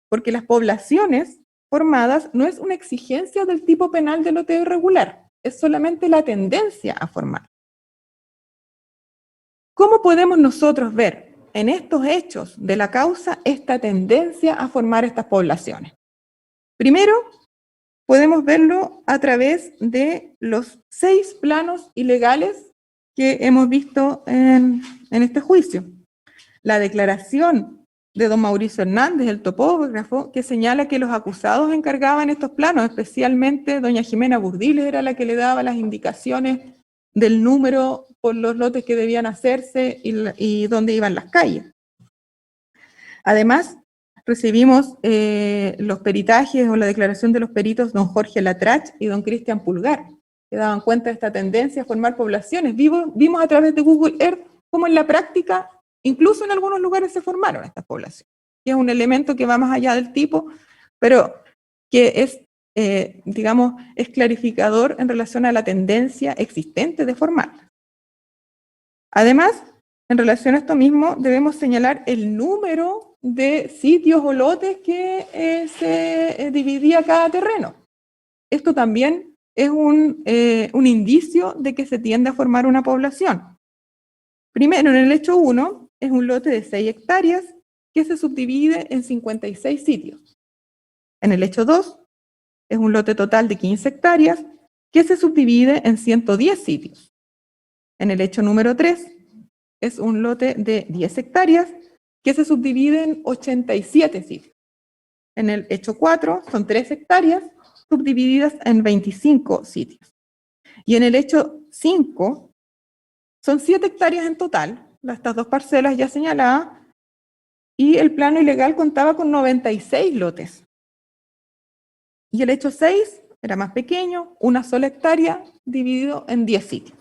porque las poblaciones formadas no es una exigencia del tipo penal de loteo irregular, es solamente la tendencia a formar. ¿Cómo podemos nosotros ver en estos hechos de la causa esta tendencia a formar estas poblaciones? Primero, podemos verlo a través de los 6 planos ilegales que hemos visto en este juicio. La declaración de don Mauricio Hernández, el topógrafo, que señala que los acusados encargaban estos planos, especialmente doña Jimena Burdiles era la que le daba las indicaciones del número por los lotes que debían hacerse y dónde iban las calles. Además, recibimos los peritajes o la declaración de los peritos don Jorge Latrach y don Cristian Pulgar, que daban cuenta de esta tendencia a formar poblaciones. Vimos a través de Google Earth cómo en la práctica, incluso en algunos lugares se formaron estas poblaciones. Y es un elemento que va más allá del tipo, pero que es, es clarificador en relación a la tendencia existente de formarlas. Además, en relación a esto mismo, debemos señalar el número de sitios o lotes que se dividía cada terreno. Esto también es un indicio de que se tiende a formar una población. Primero, en el hecho 1, es un lote de 6 hectáreas que se subdivide en 56 sitios. En el hecho 2, es un lote total de 15 hectáreas que se subdivide en 110 sitios. En el hecho número 3, es un lote de 10 hectáreas que se subdivide en 87 sitios. En el hecho 4, son 3 hectáreas subdivididas en 25 sitios. Y en el hecho 5, son 7 hectáreas en total, estas 2 parcelas ya señaladas, y el plano ilegal contaba con 96 lotes. Y el hecho 6 era más pequeño, 1 sola hectárea dividido en 10 sitios.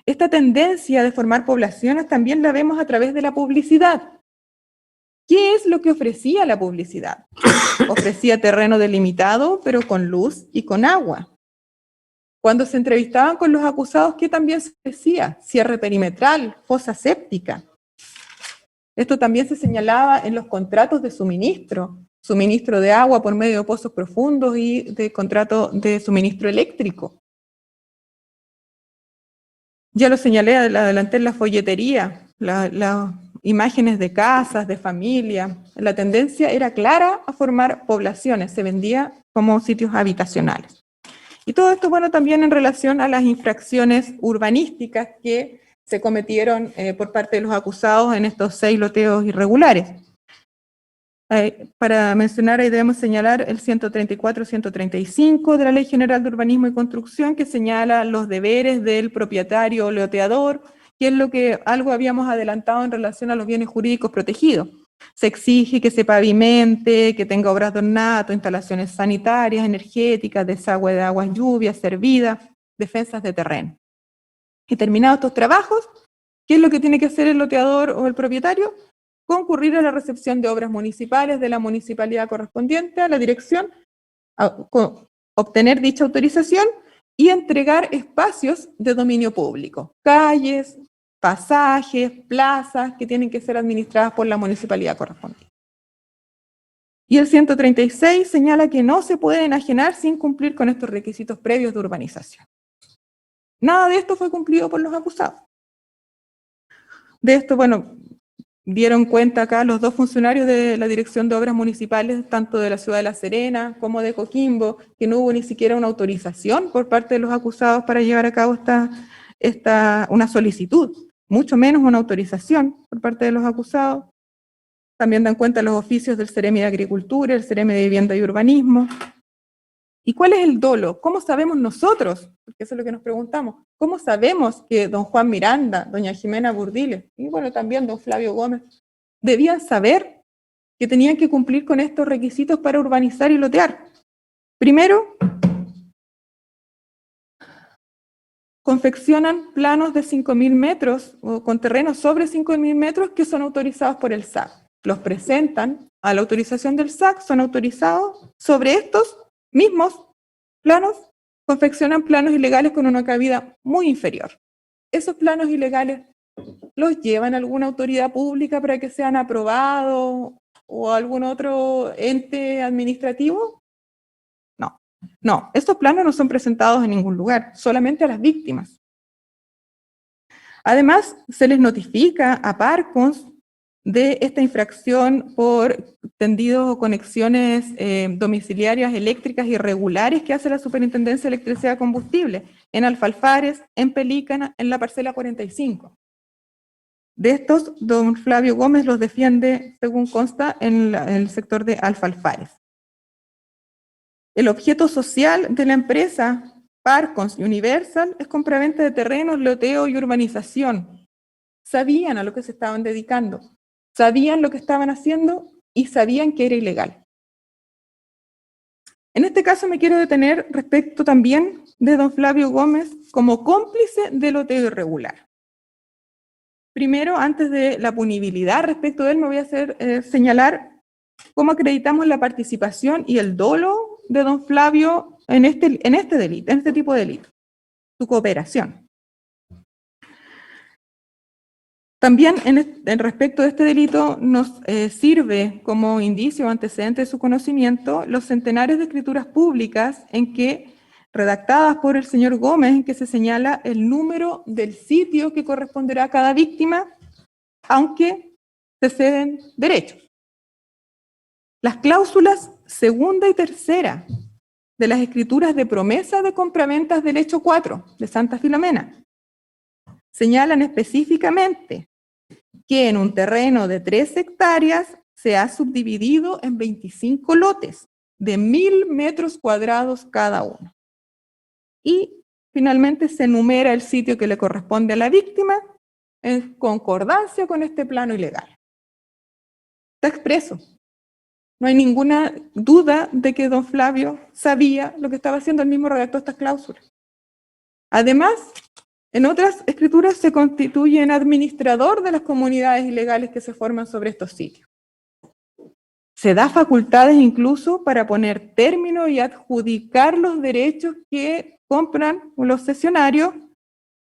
Esta tendencia de formar poblaciones también la vemos a través de la publicidad. ¿Qué es lo que ofrecía la publicidad? Ofrecía terreno delimitado, pero con luz y con agua. Cuando se entrevistaban con los acusados, ¿qué también se decía? Cierre perimetral, fosa séptica. Esto también se señalaba en los contratos de suministro de agua por medio de pozos profundos y de contrato de suministro eléctrico. Ya lo señalé, adelanté en la folletería, las imágenes de casas, de familia. La tendencia era clara a formar poblaciones, se vendía como sitios habitacionales. Y todo esto, bueno, también en relación a las infracciones urbanísticas que se cometieron por parte de los acusados en estos 6 loteos irregulares. Para mencionar, ahí debemos señalar el 134-135 de la Ley General de Urbanismo y Construcción, que señala los deberes del propietario o loteador, que es lo que algo habíamos adelantado en relación a los bienes jurídicos protegidos. Se exige que se pavimente, que tenga obras de ornato, instalaciones sanitarias, energéticas, desagüe de aguas lluvias, servidas, defensas de terreno. Y terminados estos trabajos, ¿qué es lo que tiene que hacer el loteador o el propietario? Concurrir a la recepción de obras municipales de la municipalidad correspondiente a la dirección, obtener dicha autorización y entregar espacios de dominio público, calles, pasajes, plazas que tienen que ser administradas por la municipalidad correspondiente. Y el 136 señala que no se puede enajenar sin cumplir con estos requisitos previos de urbanización. Nada de esto fue cumplido por los acusados. De esto, bueno, dieron cuenta acá los 2 funcionarios de la Dirección de Obras Municipales, tanto de la ciudad de La Serena como de Coquimbo, que no hubo ni siquiera una autorización por parte de los acusados para llevar a cabo una solicitud, mucho menos una autorización por parte de los acusados. También dan cuenta los oficios del Ceremi de Agricultura, el Ceremi de Vivienda y Urbanismo. ¿Y cuál es el dolo? ¿Cómo sabemos nosotros? Porque eso es lo que nos preguntamos. ¿Cómo sabemos que don Juan Miranda, doña Jimena Burdiles, y bueno, también don Flavio Gómez, debían saber que tenían que cumplir con estos requisitos para urbanizar y lotear? Primero, confeccionan planos de 5.000 metros o con terrenos sobre 5.000 metros que son autorizados por el SAC. Los presentan a la autorización del SAC, son autorizados. Sobre estos mismos planos, confeccionan planos ilegales con una cabida muy inferior. Esos planos ilegales los llevan a alguna autoridad pública para que sean aprobados o algún otro ente administrativo. No, estos planos no son presentados en ningún lugar, solamente a las víctimas. Además, se les notifica a Parcons de esta infracción por tendidos o conexiones domiciliarias eléctricas irregulares que hace la Superintendencia de Electricidad y Combustible en Alfalfares, en Pelícana, en la parcela 45. De estos, don Flavio Gómez los defiende, según consta, en el sector de Alfalfares. El objeto social de la empresa Parcons y Universal es compraventa de terrenos, loteo y urbanización. Sabían a lo que se estaban dedicando. Sabían lo que estaban haciendo y sabían que era ilegal. En este caso me quiero detener respecto también de don Flavio Gómez como cómplice del loteo irregular. Primero, antes de la punibilidad respecto de él, me voy a señalar cómo acreditamos la participación y el dolo de don Flavio en este delito, en este tipo de delito, su cooperación. También en respecto de este delito nos sirve como indicio o antecedente de su conocimiento los centenares de escrituras públicas redactadas por el señor Gómez, en que se señala el número del sitio que corresponderá a cada víctima, aunque se ceden derechos. Las cláusulas segunda y tercera de las escrituras de promesa de compraventas del hecho 4 de Santa Filomena señalan específicamente que en un terreno de 3 hectáreas se ha subdividido en 25 lotes de 1.000 metros cuadrados cada uno. Y finalmente se enumera el sitio que le corresponde a la víctima en concordancia con este plano ilegal. Está expreso. No hay ninguna duda de que don Flavio sabía lo que estaba haciendo, él mismo redactó estas cláusulas. Además, en otras escrituras se constituye en administrador de las comunidades ilegales que se forman sobre estos sitios. Se da facultades incluso para poner término y adjudicar los derechos que compran los cesionarios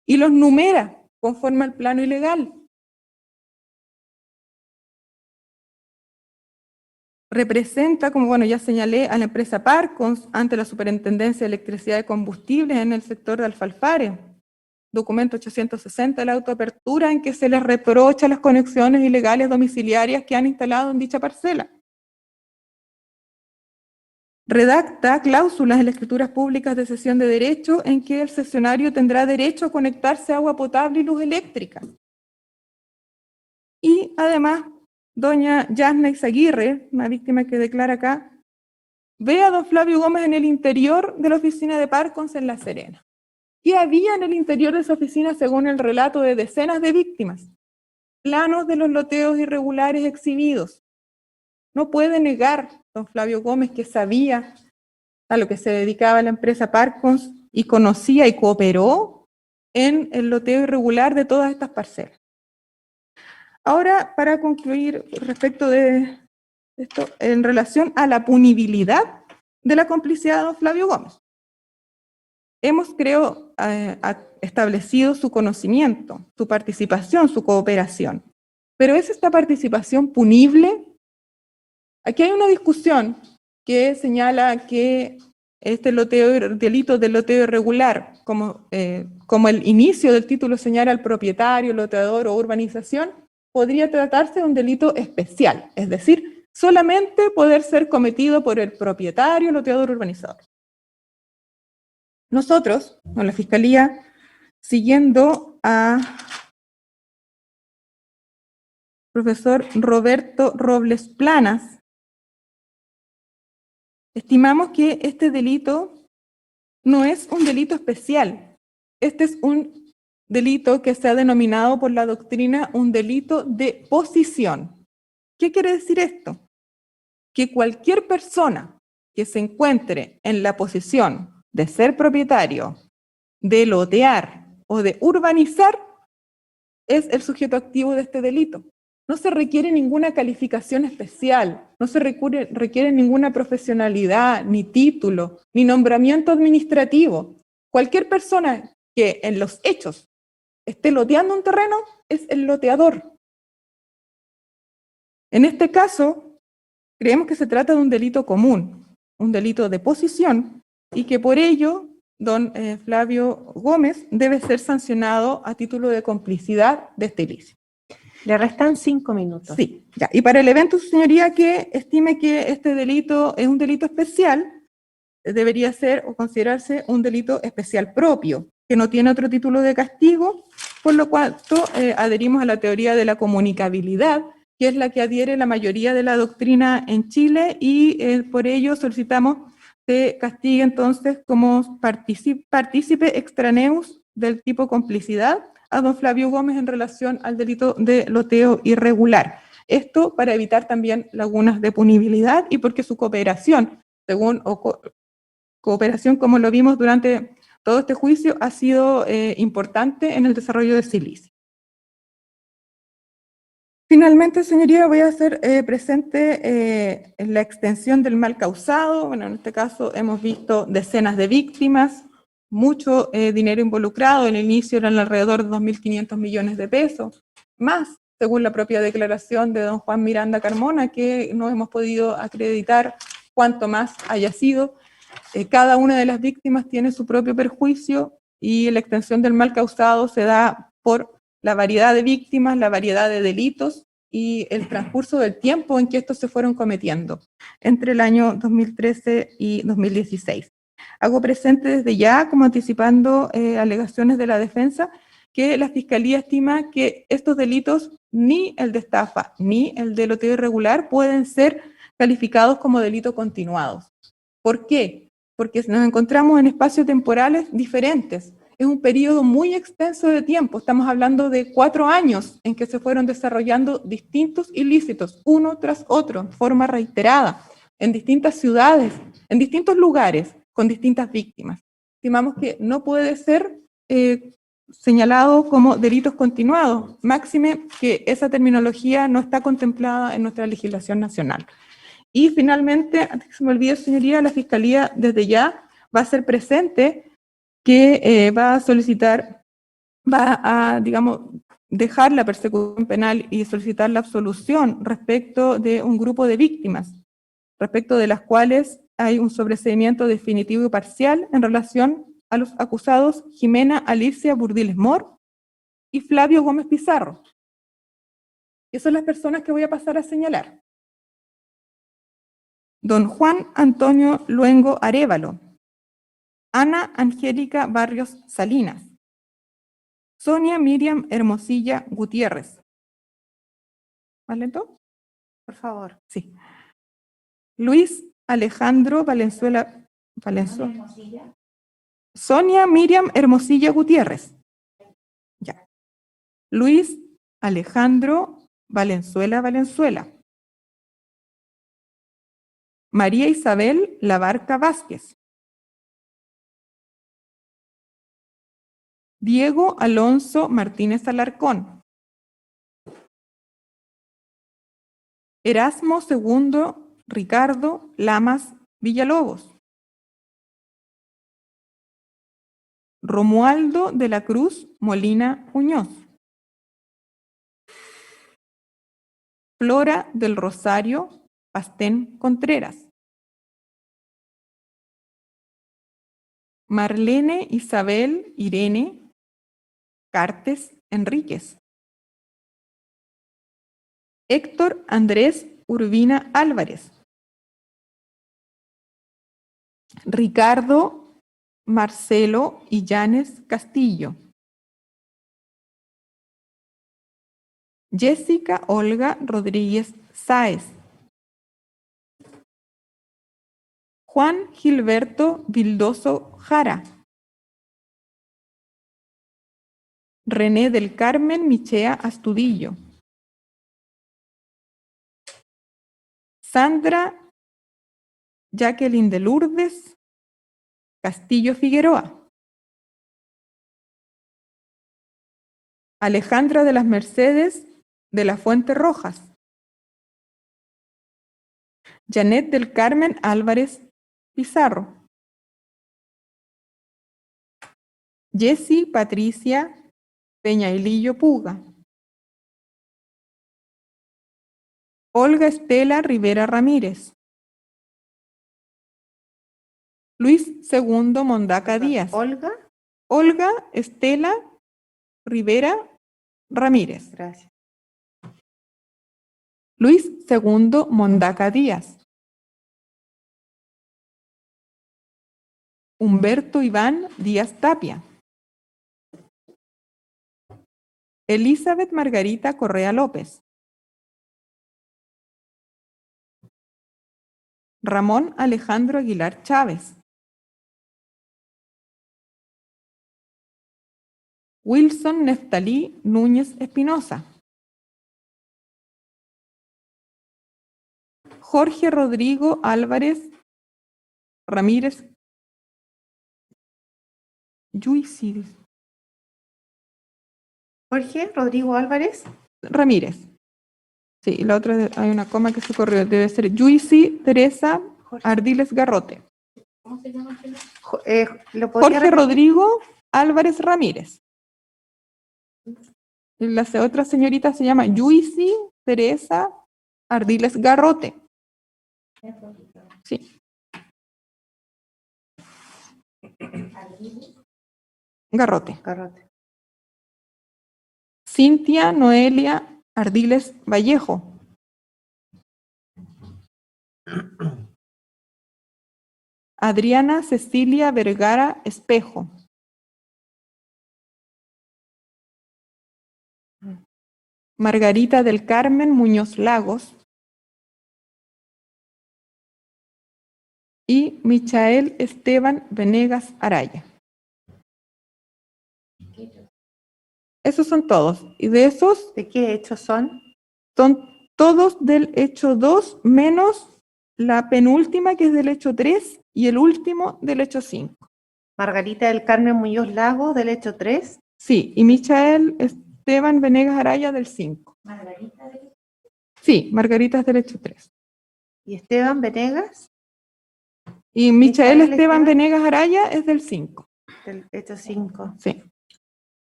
y los numera conforme al plano ilegal. Representa, como bueno, ya señalé, a la empresa Parcons ante la Superintendencia de Electricidad y Combustibles en el sector de Alfalfare. Documento 860 de la autoapertura en que se les reprocha las conexiones ilegales domiciliarias que han instalado en dicha parcela. Redacta cláusulas en las escrituras públicas de cesión de derecho en que el cesionario tendrá derecho a conectarse a agua potable y luz eléctrica. Y además, doña Yasna Izaguirre, una víctima que declara acá, ve a don Flavio Gómez en el interior de la oficina de Parcons en La Serena. ¿Qué había en el interior de esa oficina según el relato de decenas de víctimas? Planos de los loteos irregulares exhibidos. No puede negar don Flavio Gómez que sabía a lo que se dedicaba la empresa Parcons y conocía y cooperó en el loteo irregular de todas estas parcelas. Ahora, para concluir respecto de esto, en relación a la punibilidad de la complicidad de don Flavio Gómez. Hemos, creo, establecido su conocimiento, su participación, su cooperación. Pero ¿es esta participación punible? Aquí hay una discusión que señala que este delito del loteo irregular, como el inicio del título señala al propietario, loteador o urbanización, podría tratarse de un delito especial, es decir, solamente poder ser cometido por el propietario, loteador o urbanizador. Nosotros, con la Fiscalía, siguiendo a profesor Roberto Robles Planas, estimamos que este delito no es un delito especial. Este es un delito que se ha denominado por la doctrina un delito de posición. ¿Qué quiere decir esto? Que cualquier persona que se encuentre en la posición de ser propietario, de lotear o de urbanizar es el sujeto activo de este delito. No se requiere ninguna calificación especial, no se requiere ninguna profesionalidad, ni título, ni nombramiento administrativo. Cualquier persona que en los hechos esté loteando un terreno es el loteador. En este caso, creemos que se trata de un delito común, un delito de posición, y que por ello don Flavio Gómez debe ser sancionado a título de complicidad de este ilícito. Le restan 5 minutos. Sí, ya. Y para el evento, su señoría, que estime que este delito es un delito especial, debería ser o considerarse un delito especial propio, que no tiene otro título de castigo, por lo cual adherimos a la teoría de la comunicabilidad, que es la que adhiere la mayoría de la doctrina en Chile, y por ello solicitamos se castigue entonces como partícipe extraneus del tipo complicidad a don Flavio Gómez en relación al delito de loteo irregular. Esto para evitar también lagunas de punibilidad y porque su cooperación, cooperación como lo vimos durante todo este juicio, ha sido importante en el desarrollo de silicio. Finalmente, señoría, voy a hacer presente la extensión del mal causado. Bueno, en este caso hemos visto decenas de víctimas, mucho dinero involucrado. En el inicio eran alrededor de 2.500 millones de pesos, más, según la propia declaración de don Juan Miranda Carmona, que no hemos podido acreditar cuánto más haya sido. Cada una de las víctimas tiene su propio perjuicio y la extensión del mal causado se da por la variedad de víctimas, la variedad de delitos y el transcurso del tiempo en que estos se fueron cometiendo entre el año 2013 y 2016. Hago presente desde ya, como anticipando alegaciones de la defensa, que la Fiscalía estima que estos delitos, ni el de estafa ni el de loteo irregular, pueden ser calificados como delitos continuados. ¿Por qué? Porque nos encontramos en espacios temporales diferentes. Es un periodo muy extenso de tiempo, estamos hablando de 4 años en que se fueron desarrollando distintos ilícitos, uno tras otro, de forma reiterada, en distintas ciudades, en distintos lugares, con distintas víctimas. Estimamos que no puede ser señalado como delitos continuados, máxime que esa terminología no está contemplada en nuestra legislación nacional. Y finalmente, antes que se me olvide, señoría, la Fiscalía desde ya va a ser presente que va a solicitar, va a, digamos, dejar la persecución penal y solicitar la absolución respecto de un grupo de víctimas, respecto de las cuales hay un sobreseimiento definitivo y parcial en relación a los acusados Jimena Alicia Burdiles Mor y Flavio Gómez Pizarro. Y son las personas que voy a pasar a señalar. Don Juan Antonio Luengo Arévalo, Ana Angélica Barrios Salinas, Sonia Miriam Hermosilla Gutiérrez. ¿Más lento? Por favor, sí. Luis Alejandro Valenzuela. Sonia Miriam Hermosilla Gutiérrez. Ya. Luis Alejandro Valenzuela. María Isabel Labarca Vázquez. Diego Alonso Martínez Alarcón. Erasmo II Ricardo Lamas Villalobos. Romualdo de la Cruz Molina Muñoz. Flora del Rosario Pastén Contreras. Marlene Isabel Irene Cartes Enríquez. Héctor Andrés Urbina Álvarez. Ricardo Marcelo Illanes Castillo. Jessica Olga Rodríguez Sáez. Juan Gilberto Vildoso Jara. René del Carmen Michea Astudillo. Sandra Jacqueline de Lourdes Castillo Figueroa. Alejandra de las Mercedes de la Fuente Rojas. Janet del Carmen Álvarez Pizarro. Jessie Patricia Peñailillo Puga. Olga Estela Rivera Ramírez. Luis II Mondaca Díaz. Olga Estela Rivera Ramírez. Gracias. Luis II Mondaca Díaz. Humberto Iván Díaz Tapia. Elizabeth Margarita Correa López. Ramón Alejandro Aguilar Chávez. Wilson Neftalí Núñez Espinosa. Jorge Rodrigo Álvarez Ramírez Yuisidis. Jorge Rodrigo Álvarez. Ramírez. Sí, y la otra hay una coma que se corrió. Debe ser Yuisi Teresa Ardiles Garrote. ¿Cómo se llama? ¿Lo podría Jorge repetir? Rodrigo Álvarez Ramírez. Y la otra señorita se llama Yuisi Teresa Ardiles Garrote. Sí. Garrote. Cintia Noelia Ardiles Vallejo. Adriana Cecilia Vergara Espejo. Margarita del Carmen Muñoz Lagos. Y Michael Esteban Venegas Araya. Esos son todos. Y de esos, ¿De qué hechos son? son todos del hecho 2, menos la penúltima que es del hecho 3 y el último del hecho 5. Margarita del Carmen Muñoz Lago, del hecho 3. Sí, y Michael Esteban Venegas Araya del 5. Sí, Margarita es del hecho 3. Y Esteban Venegas, Y Michael Michael Esteban Esteban. Venegas Araya es del 5. del hecho 5. Sí.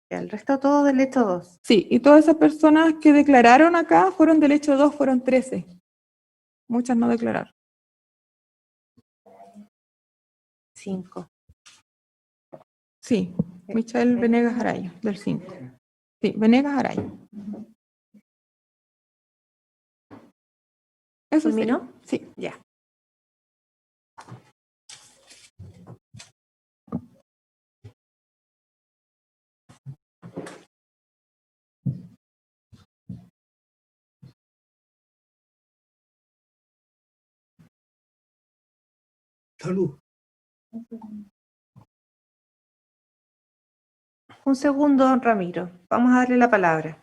El resto todo del hecho 2. Sí, y todas esas personas que declararon acá fueron del hecho 2, fueron 13. Muchas no declararon. 5. Sí, Michael Venegas Araya, del 5. Sí, Venegas Araya. Eso sí. ¿Culminó? Sí. Ya. Salud. Un segundo, don Ramiro. Vamos a darle la palabra.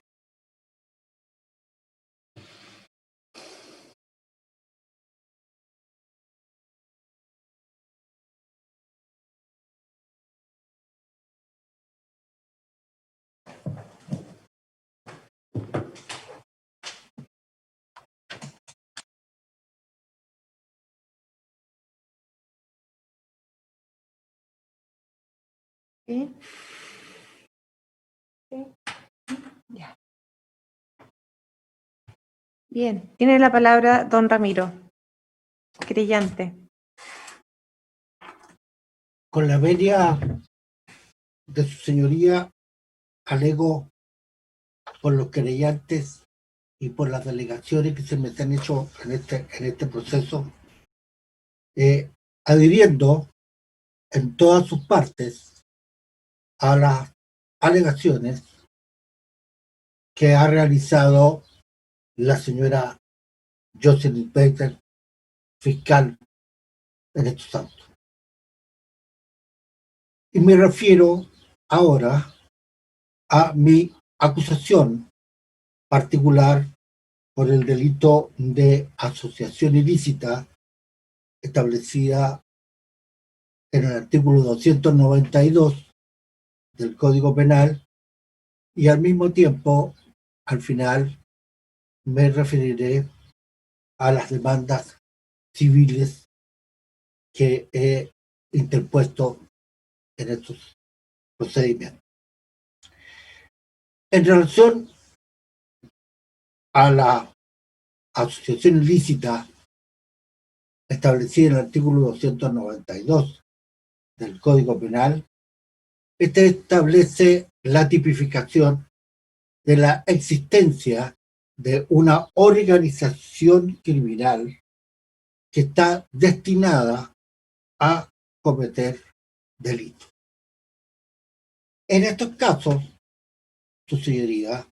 ¿Sí? ¿Sí? Ya. Bien, tiene la palabra don Ramiro, creyente. Con la venia de su señoría, alego por los querellantes y por las delegaciones que se me han hecho en este proceso, adhiriendo en todas sus partes a las alegaciones que ha realizado la señora Jocelyn Peter, fiscal en estos autos. Y me refiero ahora a mi acusación particular por el delito de asociación ilícita establecida en el artículo 292 del Código Penal, y al mismo tiempo, al final, me referiré a las demandas civiles que he interpuesto en estos procedimientos. En relación a la asociación ilícita establecida en el artículo 292 del Código Penal, este establece la tipificación de la existencia de una organización criminal que está destinada a cometer delitos. En estos casos, su señoría,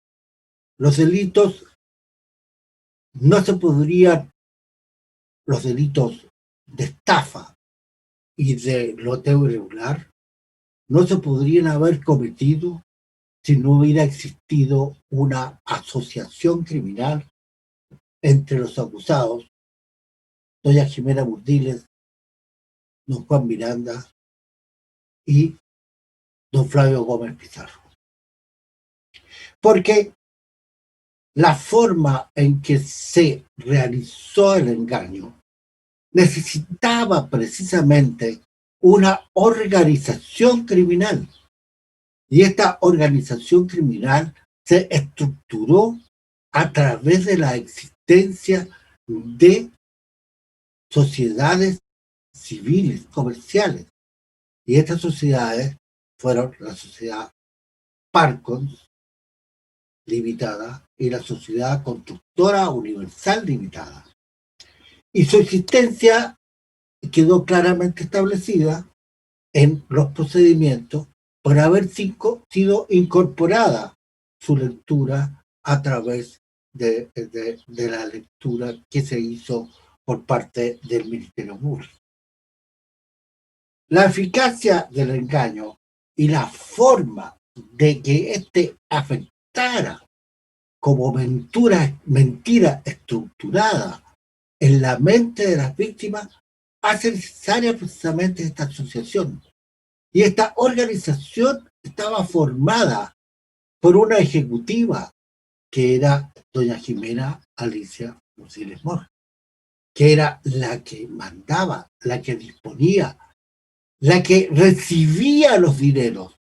los delitos no se podrían, los delitos de estafa y de loteo irregular, no se podrían haber cometido si no hubiera existido una asociación criminal entre los acusados, doña Jimena Burdiles, don Juan Miranda y don Flavio Gómez Pizarro. Porque la forma en que se realizó el engaño necesitaba precisamente una organización criminal. Y esta organización criminal se estructuró a través de la existencia de sociedades civiles, comerciales. Y estas sociedades fueron la sociedad Parcons Limitada y la Sociedad Constructora Universal Limitada. Y su existencia quedó claramente establecida en los procedimientos por haber sido incorporada su lectura a través de la lectura que se hizo por parte del Ministerio Público. La eficacia del engaño y la forma de que éste afectara como mentira estructurada en la mente de las víctimas hace necesaria precisamente esta asociación. Y esta organización estaba formada por una ejecutiva que era doña Jimena Alicia Burdiles Morgan. que era la que mandaba, la que disponía, la que recibía los dineros,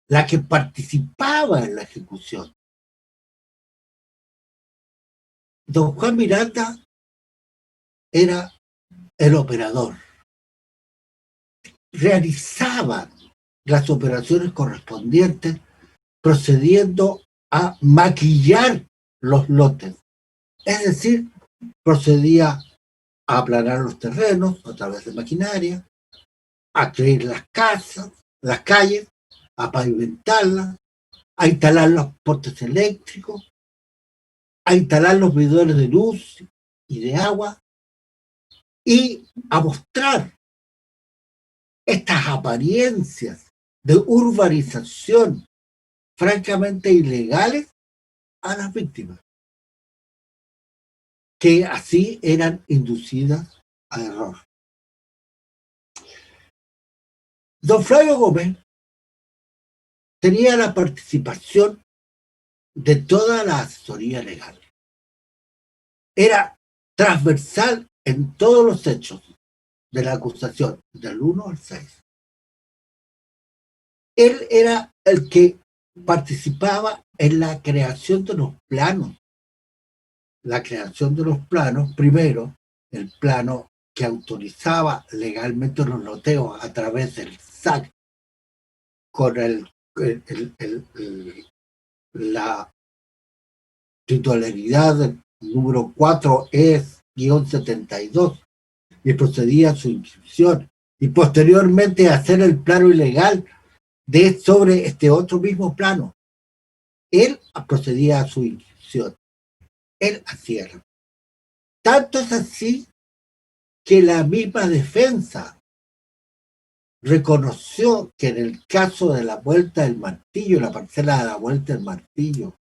la que participaba en la ejecución. Don Juan Miranda era el operador. Realizaba las operaciones correspondientes procediendo a maquillar los lotes. Es decir, procedía a aplanar los terrenos a través de maquinaria, a crear las casas, las calles, a pavimentarlas, a instalar los postes eléctricos, a instalar los medidores de luz y de agua y a mostrar estas apariencias de urbanización francamente ilegales a las víctimas, que así eran inducidas a error. Don Flavio Gómez tenía la participación de toda la asesoría legal. Era transversal en todos los hechos de la acusación, del 1 al 6. Él era el que participaba en la creación de los planos. La creación de los planos, primero, el plano que autorizaba legalmente los loteos a través del SAC, con la titularidad número 4 es-72, y procedía a su inscripción, y posteriormente a hacer el plano ilegal sobre este otro mismo plano. Él procedía a su inscripción. Él hacía. Tanto es así que la misma defensa reconoció que en el caso de la Vuelta del Martillo, la parcela de la Vuelta del Martillo,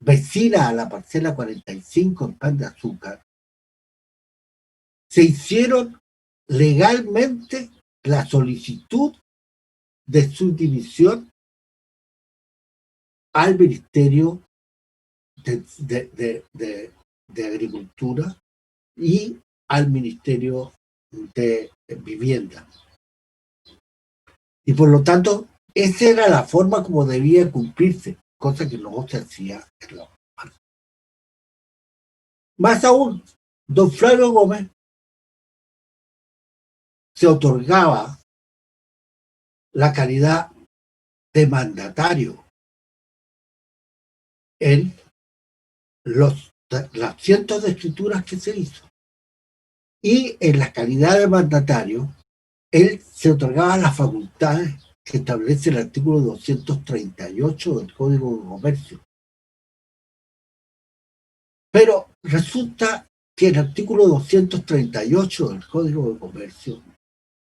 vecina a la parcela 45 en Pan de Azúcar, se hicieron legalmente la solicitud de subdivisión al Ministerio de Agricultura y al Ministerio de Vivienda. Y por lo tanto, esa era la forma como debía cumplirse, cosa que no se hacía en la normal. Más aún, don Flavio Gómez se otorgaba la calidad de mandatario en las cientos de escrituras que se hizo. Y en la calidad de mandatario, él se otorgaba las facultades que establece el artículo 238 del Código de Comercio. Pero resulta que el artículo 238 del Código de Comercio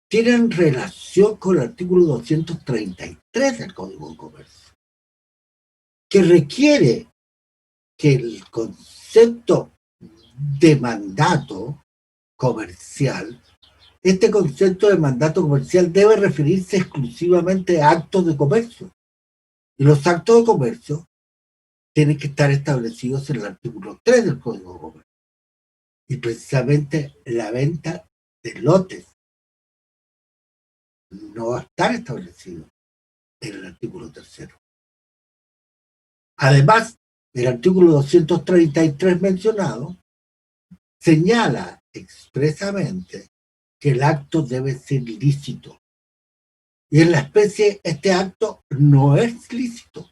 tiene relación con el artículo 233 del Código de Comercio, que requiere que el concepto de mandato comercial, este concepto de mandato comercial debe referirse exclusivamente a actos de comercio. Y los actos de comercio tienen que estar establecidos en el artículo 3 del Código de Comercio. Y precisamente la venta de lotes no va a estar establecido en el artículo 3. Además, el artículo 233 mencionado señala expresamente que el acto debe ser lícito. Y en la especie, este acto no es lícito,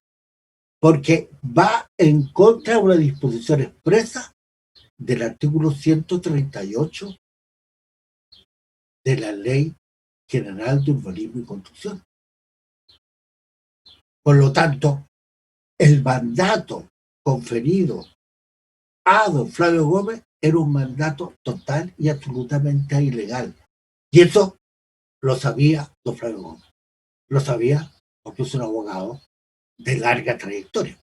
porque va en contra de una disposición expresa del artículo 138 de la Ley General de Urbanismo y Construcción. Por lo tanto, el mandato conferido a don Flavio Gómez era un mandato total y absolutamente ilegal. Y eso lo sabía don Flavio Gómez. Lo sabía porque es un abogado de larga trayectoria.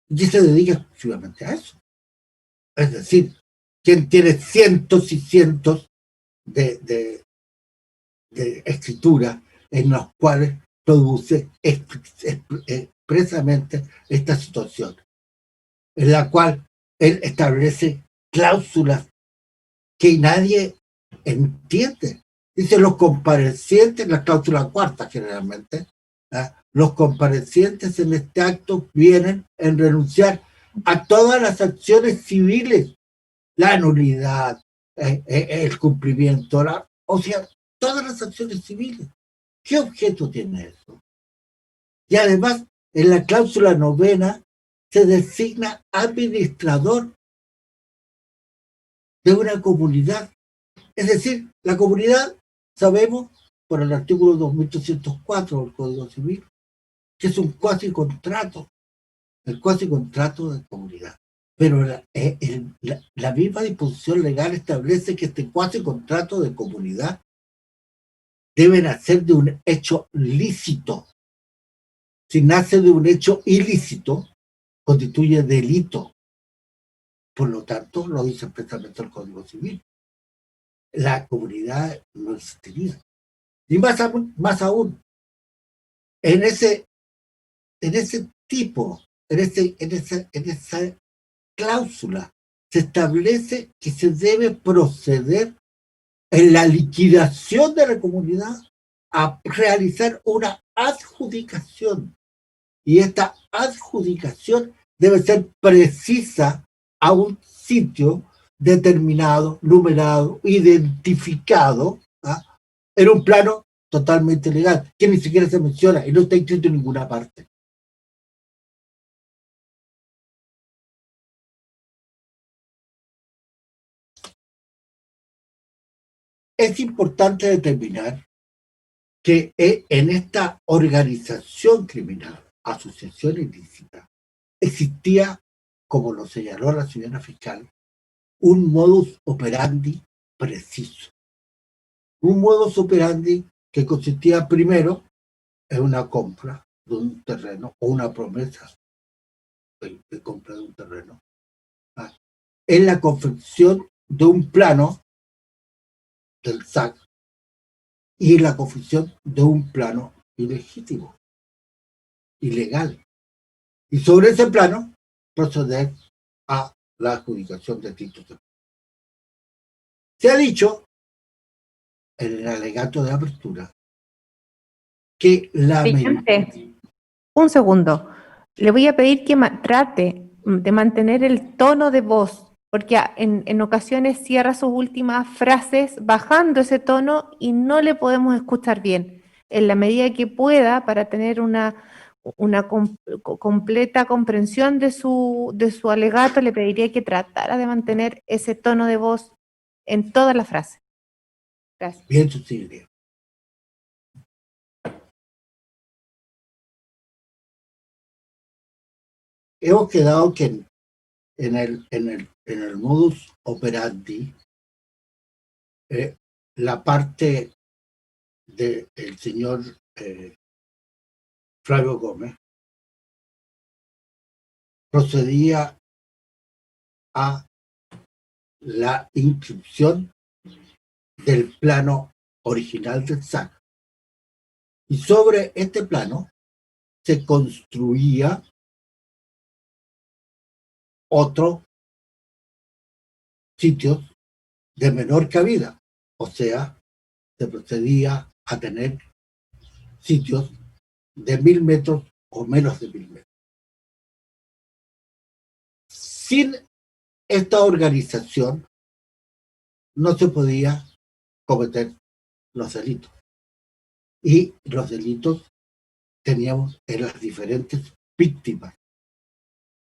Y se dedica exclusivamente a eso. Es decir, quien tiene cientos y cientos de escrituras en las cuales produce expresamente esta situación, en la cual él establece cláusulas que nadie entiende. Dice los comparecientes, la cláusula cuarta generalmente, los comparecientes en este acto vienen en renunciar a todas las acciones civiles, la nulidad, el cumplimiento, o sea, todas las acciones civiles. ¿Qué objeto tiene eso? Y además, en la cláusula novena se designa administrador de una comunidad. Es decir, la comunidad, sabemos, por el artículo 2304 del Código Civil, que es un cuasi contrato, el cuasi contrato de comunidad. Pero la misma disposición legal establece que este cuasi contrato de comunidad debe nacer de un hecho lícito. Si nace de un hecho ilícito, constituye delito. Por lo tanto, lo dice expresamente el Código Civil. La comunidad no existiría. Y más aún, en esa cláusula se establece que se debe proceder en la liquidación de la comunidad a realizar una adjudicación. Y esta adjudicación debe ser precisa a un sitio determinado, numerado, identificado, en un plano totalmente legal, que ni siquiera se menciona y no está inscrito en ninguna parte. Es importante determinar que en esta organización criminal, asociación ilícita, existía, como lo señaló la señora fiscal, un modus operandi preciso. Un modus operandi que consistía primero en una compra de un terreno o una promesa de compra de un terreno, en la confección de un plano del SAC y en la confección de un plano ilegítimo, ilegal. Y sobre ese plano proceder a la adjudicación de títulos. Se ha dicho en el alegato de apertura que la Presidente, un segundo. Le voy a pedir que trate de mantener el tono de voz, porque en ocasiones cierra sus últimas frases bajando ese tono y no le podemos escuchar bien. En la medida que pueda, para tener una completa comprensión de su alegato, le pediría que tratara de mantener ese tono de voz en toda la frase. Gracias. bien suscible. Hemos quedado que en el modus operandi, la parte del señor Flavio Gómez procedía a la inscripción del plano original del SAC. Y sobre este plano se construía otros sitios de menor cabida. O sea, se procedía a tener sitios de 1000 metros o menos de 1000 metros. Sin esta organización no se podía cometer los delitos. Y los delitos teníamos en las diferentes víctimas,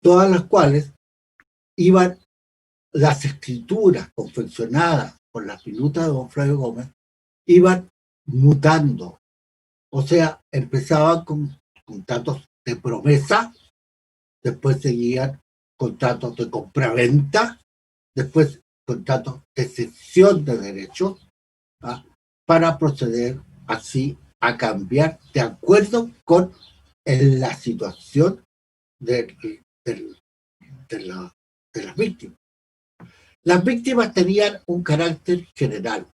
todas las cuales iban las escrituras confeccionadas por las minutas de don Flavio Gómez, iban mutando. O sea, empezaban con contratos de promesa, después seguían contratos de compraventa, después contratos de cesión de derechos, para proceder así a cambiar de acuerdo con la situación de las víctimas. Las víctimas tenían un carácter general,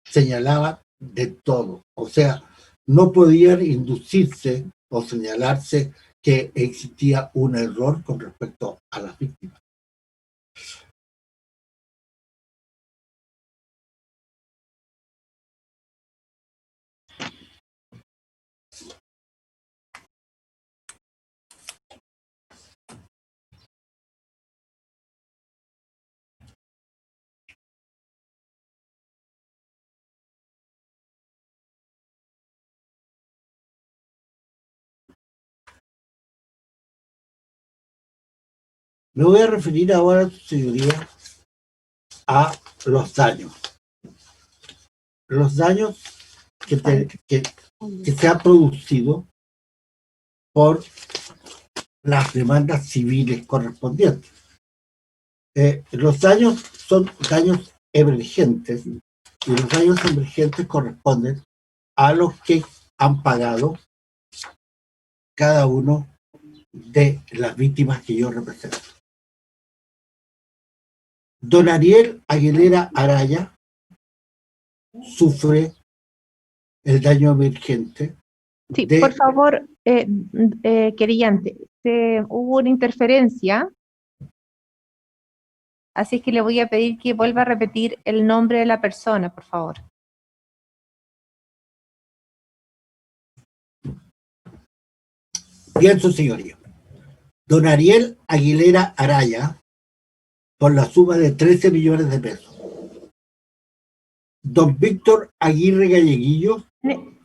señalaban de todo, o sea, no podían inducirse o señalarse que existía un error con respecto a las víctimas. Me voy a referir ahora, señoría, a los daños. Los daños que se han producido por las demandas civiles correspondientes. Los daños son daños emergentes y los daños emergentes corresponden a los que han pagado cada uno de las víctimas que yo represento. Don Ariel Aguilera Araya sufre el daño emergente. Sí, por favor, querellante, hubo una interferencia, así que le voy a pedir que vuelva a repetir el nombre de la persona, por favor. Bien, su señoría. Don Ariel Aguilera Araya, por la suma de 13 millones de pesos. Don Víctor Aguirre Galleguillo.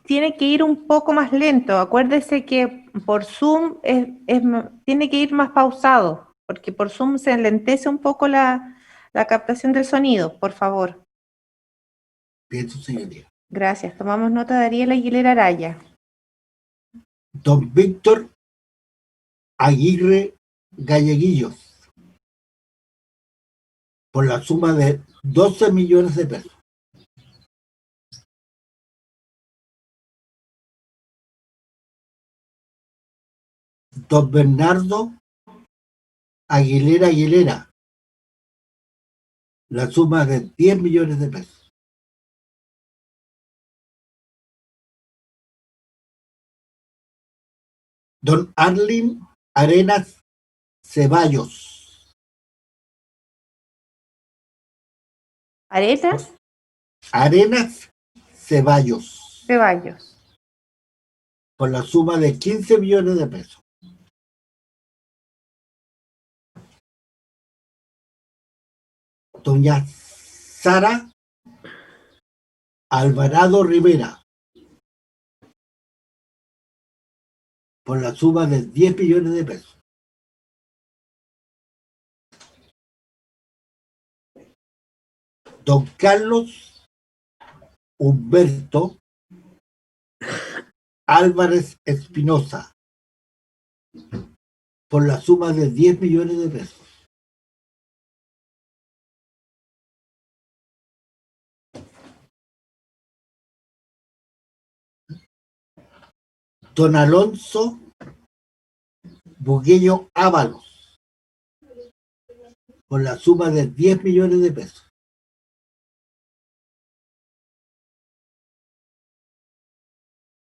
Tiene que ir un poco más lento. Acuérdese que por Zoom tiene que ir más pausado, porque por Zoom se enlentece un poco la captación del sonido, por favor. Bien, su señoría. Gracias. Tomamos nota de Ariel Aguilera Araya. Don Víctor Aguirre Galleguillos, por la suma de 12 millones de pesos. Don Bernardo Aguilera, la suma de 10 millones de pesos. Don Arlin Arenas Ceballos. ¿Arenas? Arenas Ceballos. Ceballos. Por la suma de 15 millones de pesos. Doña Sara Alvarado Rivera, por la suma de 10 millones de pesos. Don Carlos Humberto Álvarez Espinosa, por la suma de 10 millones de pesos. Don Alonso Bugueño Ábalos, por la suma de 10 millones de pesos.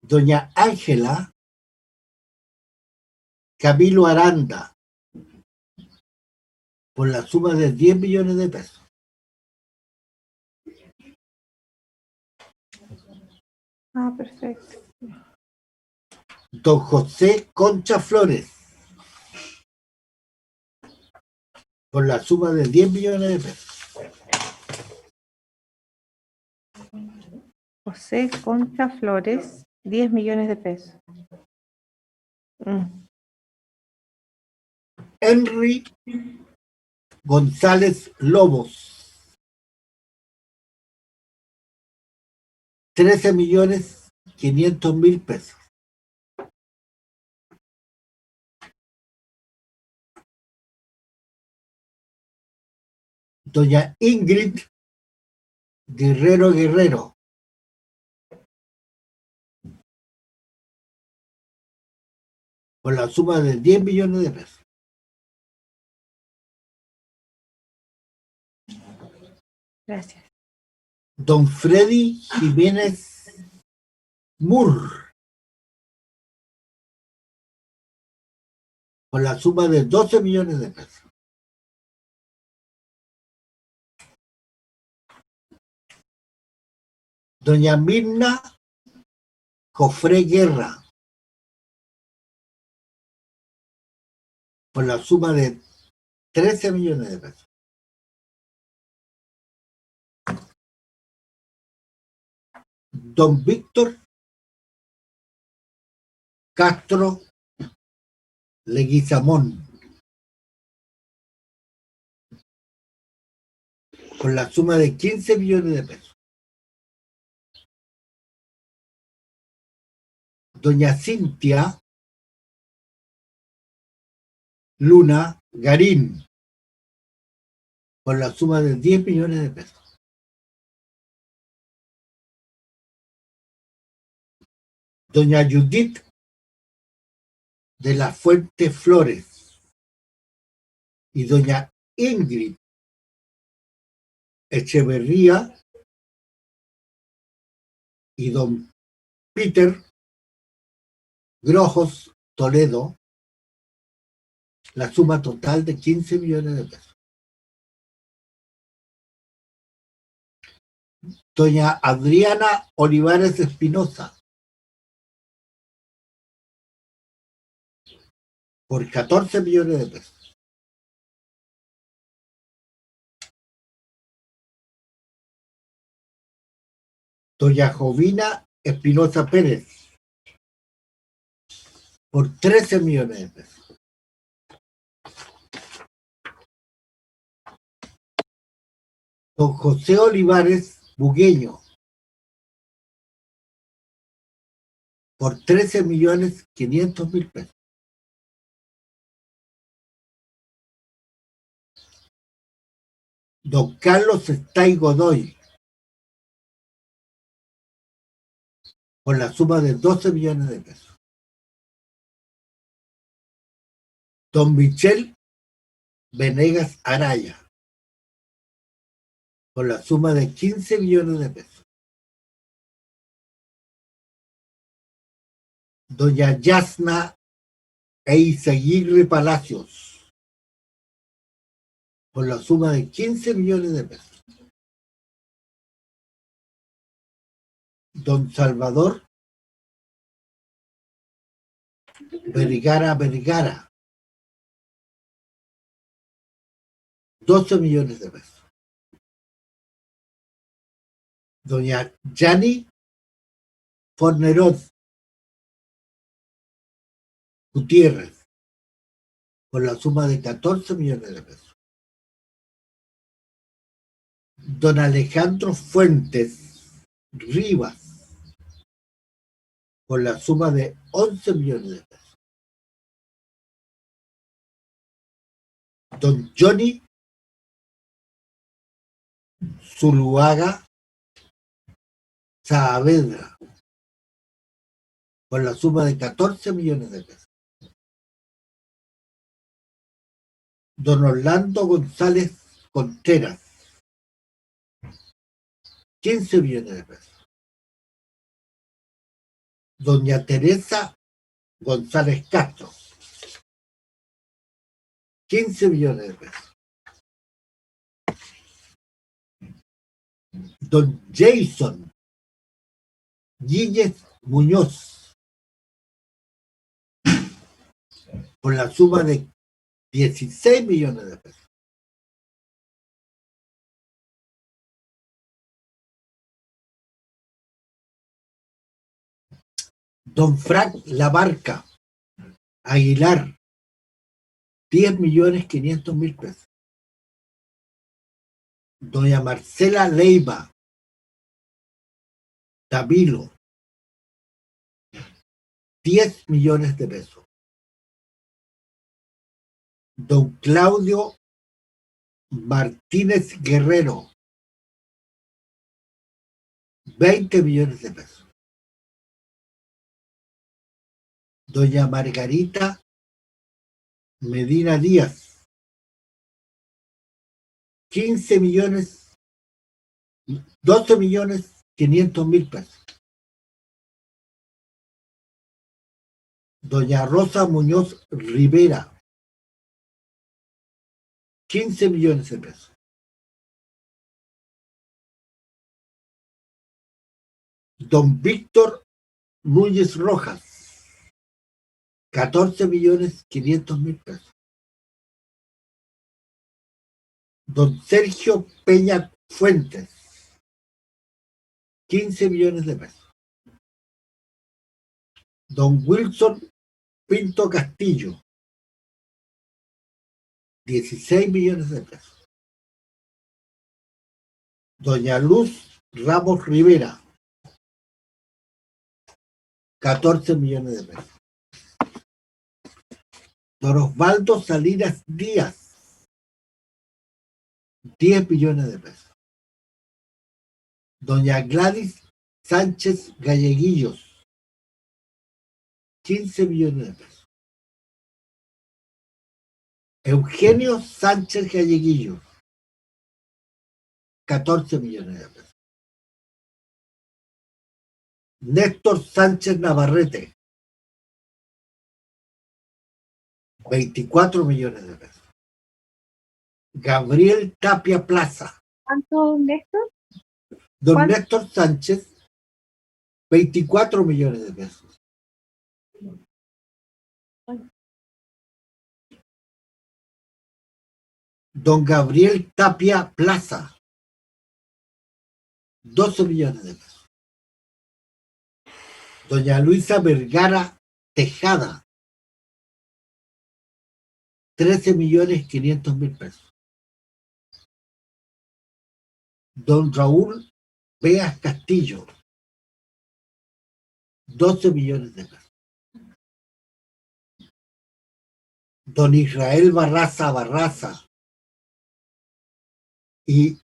Doña Ángela Camilo Aranda, por la suma de 10 millones de pesos. Ah, perfecto. Don José Concha Flores, por la suma de 10 millones de pesos. José Concha Flores, 10 millones de pesos. Henry González Lobos, 13.500.000 pesos. Doña Ingrid Guerrero, por la suma de 10 millones de pesos. Gracias. Don Freddy Jiménez Murr, por la suma de 12 millones de pesos. Doña Mirna Jofré Guerra, por la suma de 13 millones de pesos. Don Víctor Castro Leguizamón, por la suma de 15 millones de pesos. Doña Cintia Luna Garín, por la suma de 10 millones de pesos. Doña Judith de la Fuente Flores y doña Ingrid Echeverría y don Peter Grojos Toledo, la suma total de 15 millones de pesos. Doña Adriana Olivares Espinosa, por 14 millones de pesos. Doña Jovina Espinosa Pérez, por 13 millones de pesos. Don José Olivares Bugueño, por 13.500.000 pesos. Don Carlos Estay Godoy, por la suma de 12 millones de pesos. Don Michel Venegas Araya, por la suma de 15 millones de pesos. Doña Yasna Eizaguirre Palacios, por la suma de 15 millones de pesos. Don Salvador Vergara, 12 millones de pesos. Doña Yani Fornerot Gutiérrez, por la suma de 14 millones de pesos. Don Alejandro Fuentes Rivas, por la suma de 11 millones de pesos. Don Johnny Zuluaga Saavedra, por la suma de 14 millones de pesos. Don Orlando González Contreras, 15 millones de pesos. Doña Teresa González Castro, 15 millones de pesos. Don Jason Guíñez Muñoz, por la suma de 16 millones de pesos. Don Frank Labarca Aguilar, 10.500.000 pesos. Doña Marcela Leiva Davilo, 10 millones de pesos. Don Claudio Martínez Guerrero, 20 millones de pesos. Doña Margarita Medina Díaz, 12.500.000 pesos. Doña Rosa Muñoz Rivera, 15 millones de pesos. Don Víctor Núñez Rojas, 14.500.000 pesos. Don Sergio Peña Fuentes, 15 millones de pesos. Don Wilson Pinto Castillo, 16 millones de pesos. Doña Luz Ramos Rivera, 14 millones de pesos. Don Osvaldo Salinas Díaz, 10 millones de pesos. Doña Gladys Sánchez Galleguillos, 15 millones de pesos. Eugenio Sánchez Galleguillos, 14 millones de pesos. Néstor Sánchez Navarrete, 24 millones de pesos. Gabriel Tapia Plaza. ¿Cuánto, Néstor? Don ¿Cuánto? Néstor Sánchez, 24 millones de pesos. Don Gabriel Tapia Plaza, 12 millones de pesos. Doña Luisa Vergara Tejada, 13.500.000 pesos. Don Raúl Beas Castillo, 12 millones de pesos. Don Israel Barraza y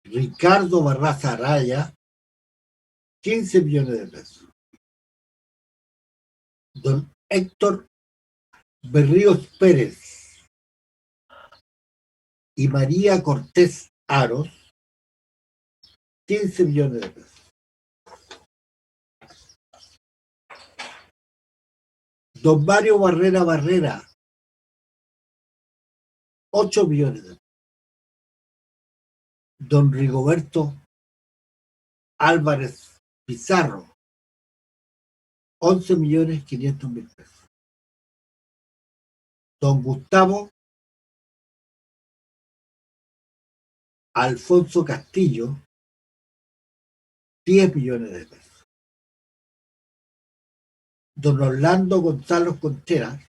Ricardo Barraza Araya, 15 millones de pesos. Don Héctor Berríos Pérez y María Cortés Aros, 15 millones de pesos. Don Mario Barrera, 8 millones de pesos. Don Rigoberto Álvarez Pizarro, 11.500.000 pesos. Don Gustavo Alfonso Castillo, 10 millones de pesos. Don Orlando Gonzalo Contreras,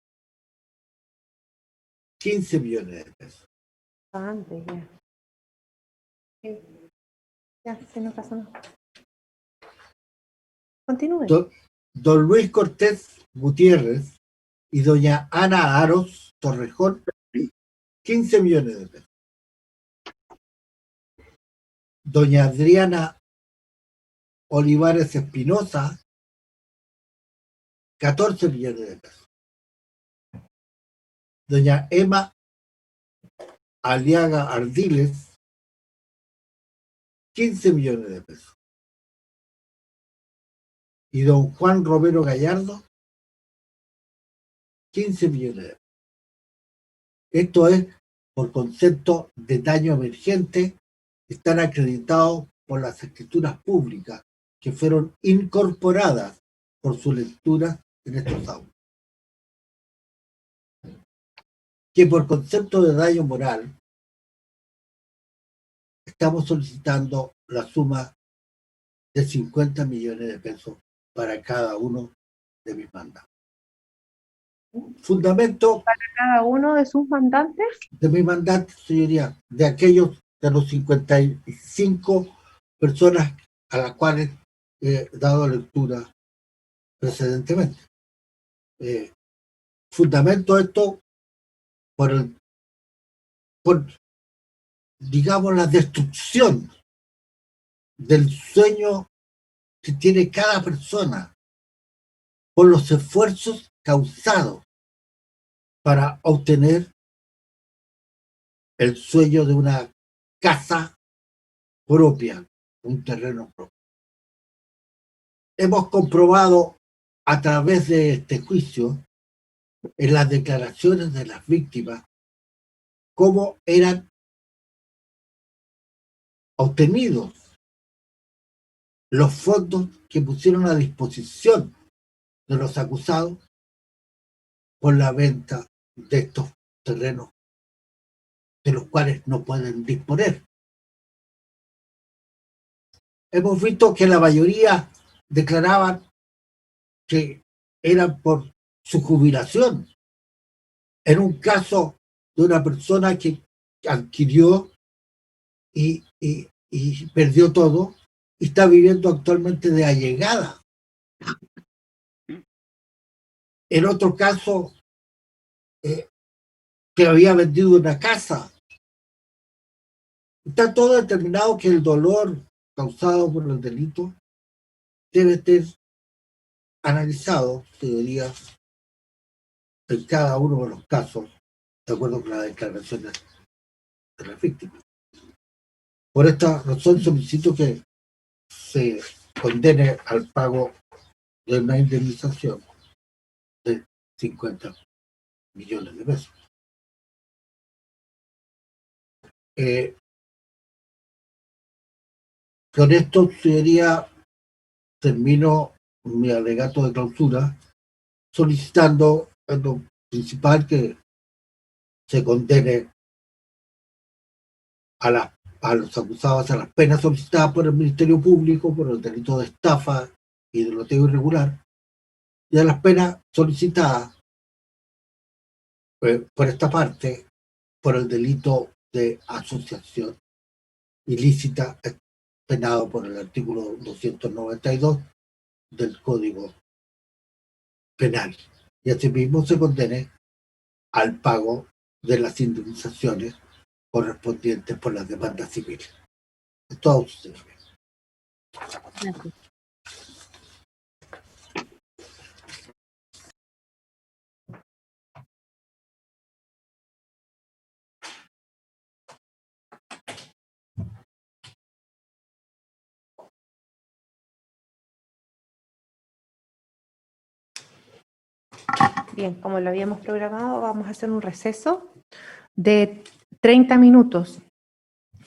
15 millones de pesos. Antes, ya. Ya, si no pasa nada. Continúe. Don Luis Cortés Gutiérrez y doña Ana Aros Torrejón, 15 millones de pesos. Doña Adriana Olivares Espinosa, 14 millones de pesos. Doña Emma Aliaga Ardiles, 15 millones de pesos. Y don Juan Romero Gallardo, 15 millones de pesos. Esto es por concepto de daño emergente, están acreditados por las escrituras públicas que fueron incorporadas por su lectura en estos audios. Que por concepto de daño moral estamos solicitando la suma de 50 millones de pesos para cada uno de mis mandatos. Fundamento Cada uno de sus mandantes. de mis mandatos, señoría, de aquellos de los 55 personas a las cuales he dado lectura precedentemente. Fundamento esto por digamos, la destrucción del sueño que tiene cada persona por los esfuerzos causados para obtener el sueño de una casa propia, un terreno propio. Hemos comprobado a través de este juicio, en las declaraciones de las víctimas, cómo eran obtenidos los fondos que pusieron a disposición de los acusados por la venta de estos terrenos de los cuales no pueden disponer. Hemos visto que la mayoría declaraban que eran por su jubilación. En un caso de una persona que adquirió y y perdió todo y está viviendo actualmente de allegada. En otro caso, que había vendido una casa. Está todo determinado que el dolor causado por el delito debe ser analizado, señorías, en cada uno de los casos, de acuerdo con las declaraciones de la víctima. Por esta razón solicito que se condene al pago de una indemnización de 50 millones de pesos. Con esto, señoría, termino mi alegato de clausura solicitando en lo principal que se condene a los acusados a las penas solicitadas por el Ministerio Público por el delito de estafa y de loteo irregular, y a las penas solicitadas por esta parte por el delito de asociación ilícita penado por el artículo 292 del Código Penal, y asimismo se condene al pago de las indemnizaciones correspondientes por las demandas civiles. Todo ustedes. Gracias. Bien, como lo habíamos programado, vamos a hacer un receso de 30 minutos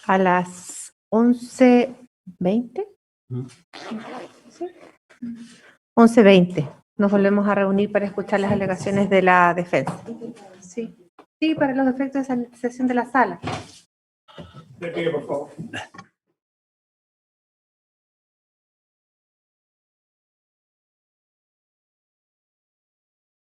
a las 11:20. ¿Sí? 11:20. Nos volvemos a reunir para escuchar las alegaciones de la defensa. Sí, sí, para los efectos de sanitización de la sala. De pie, por favor.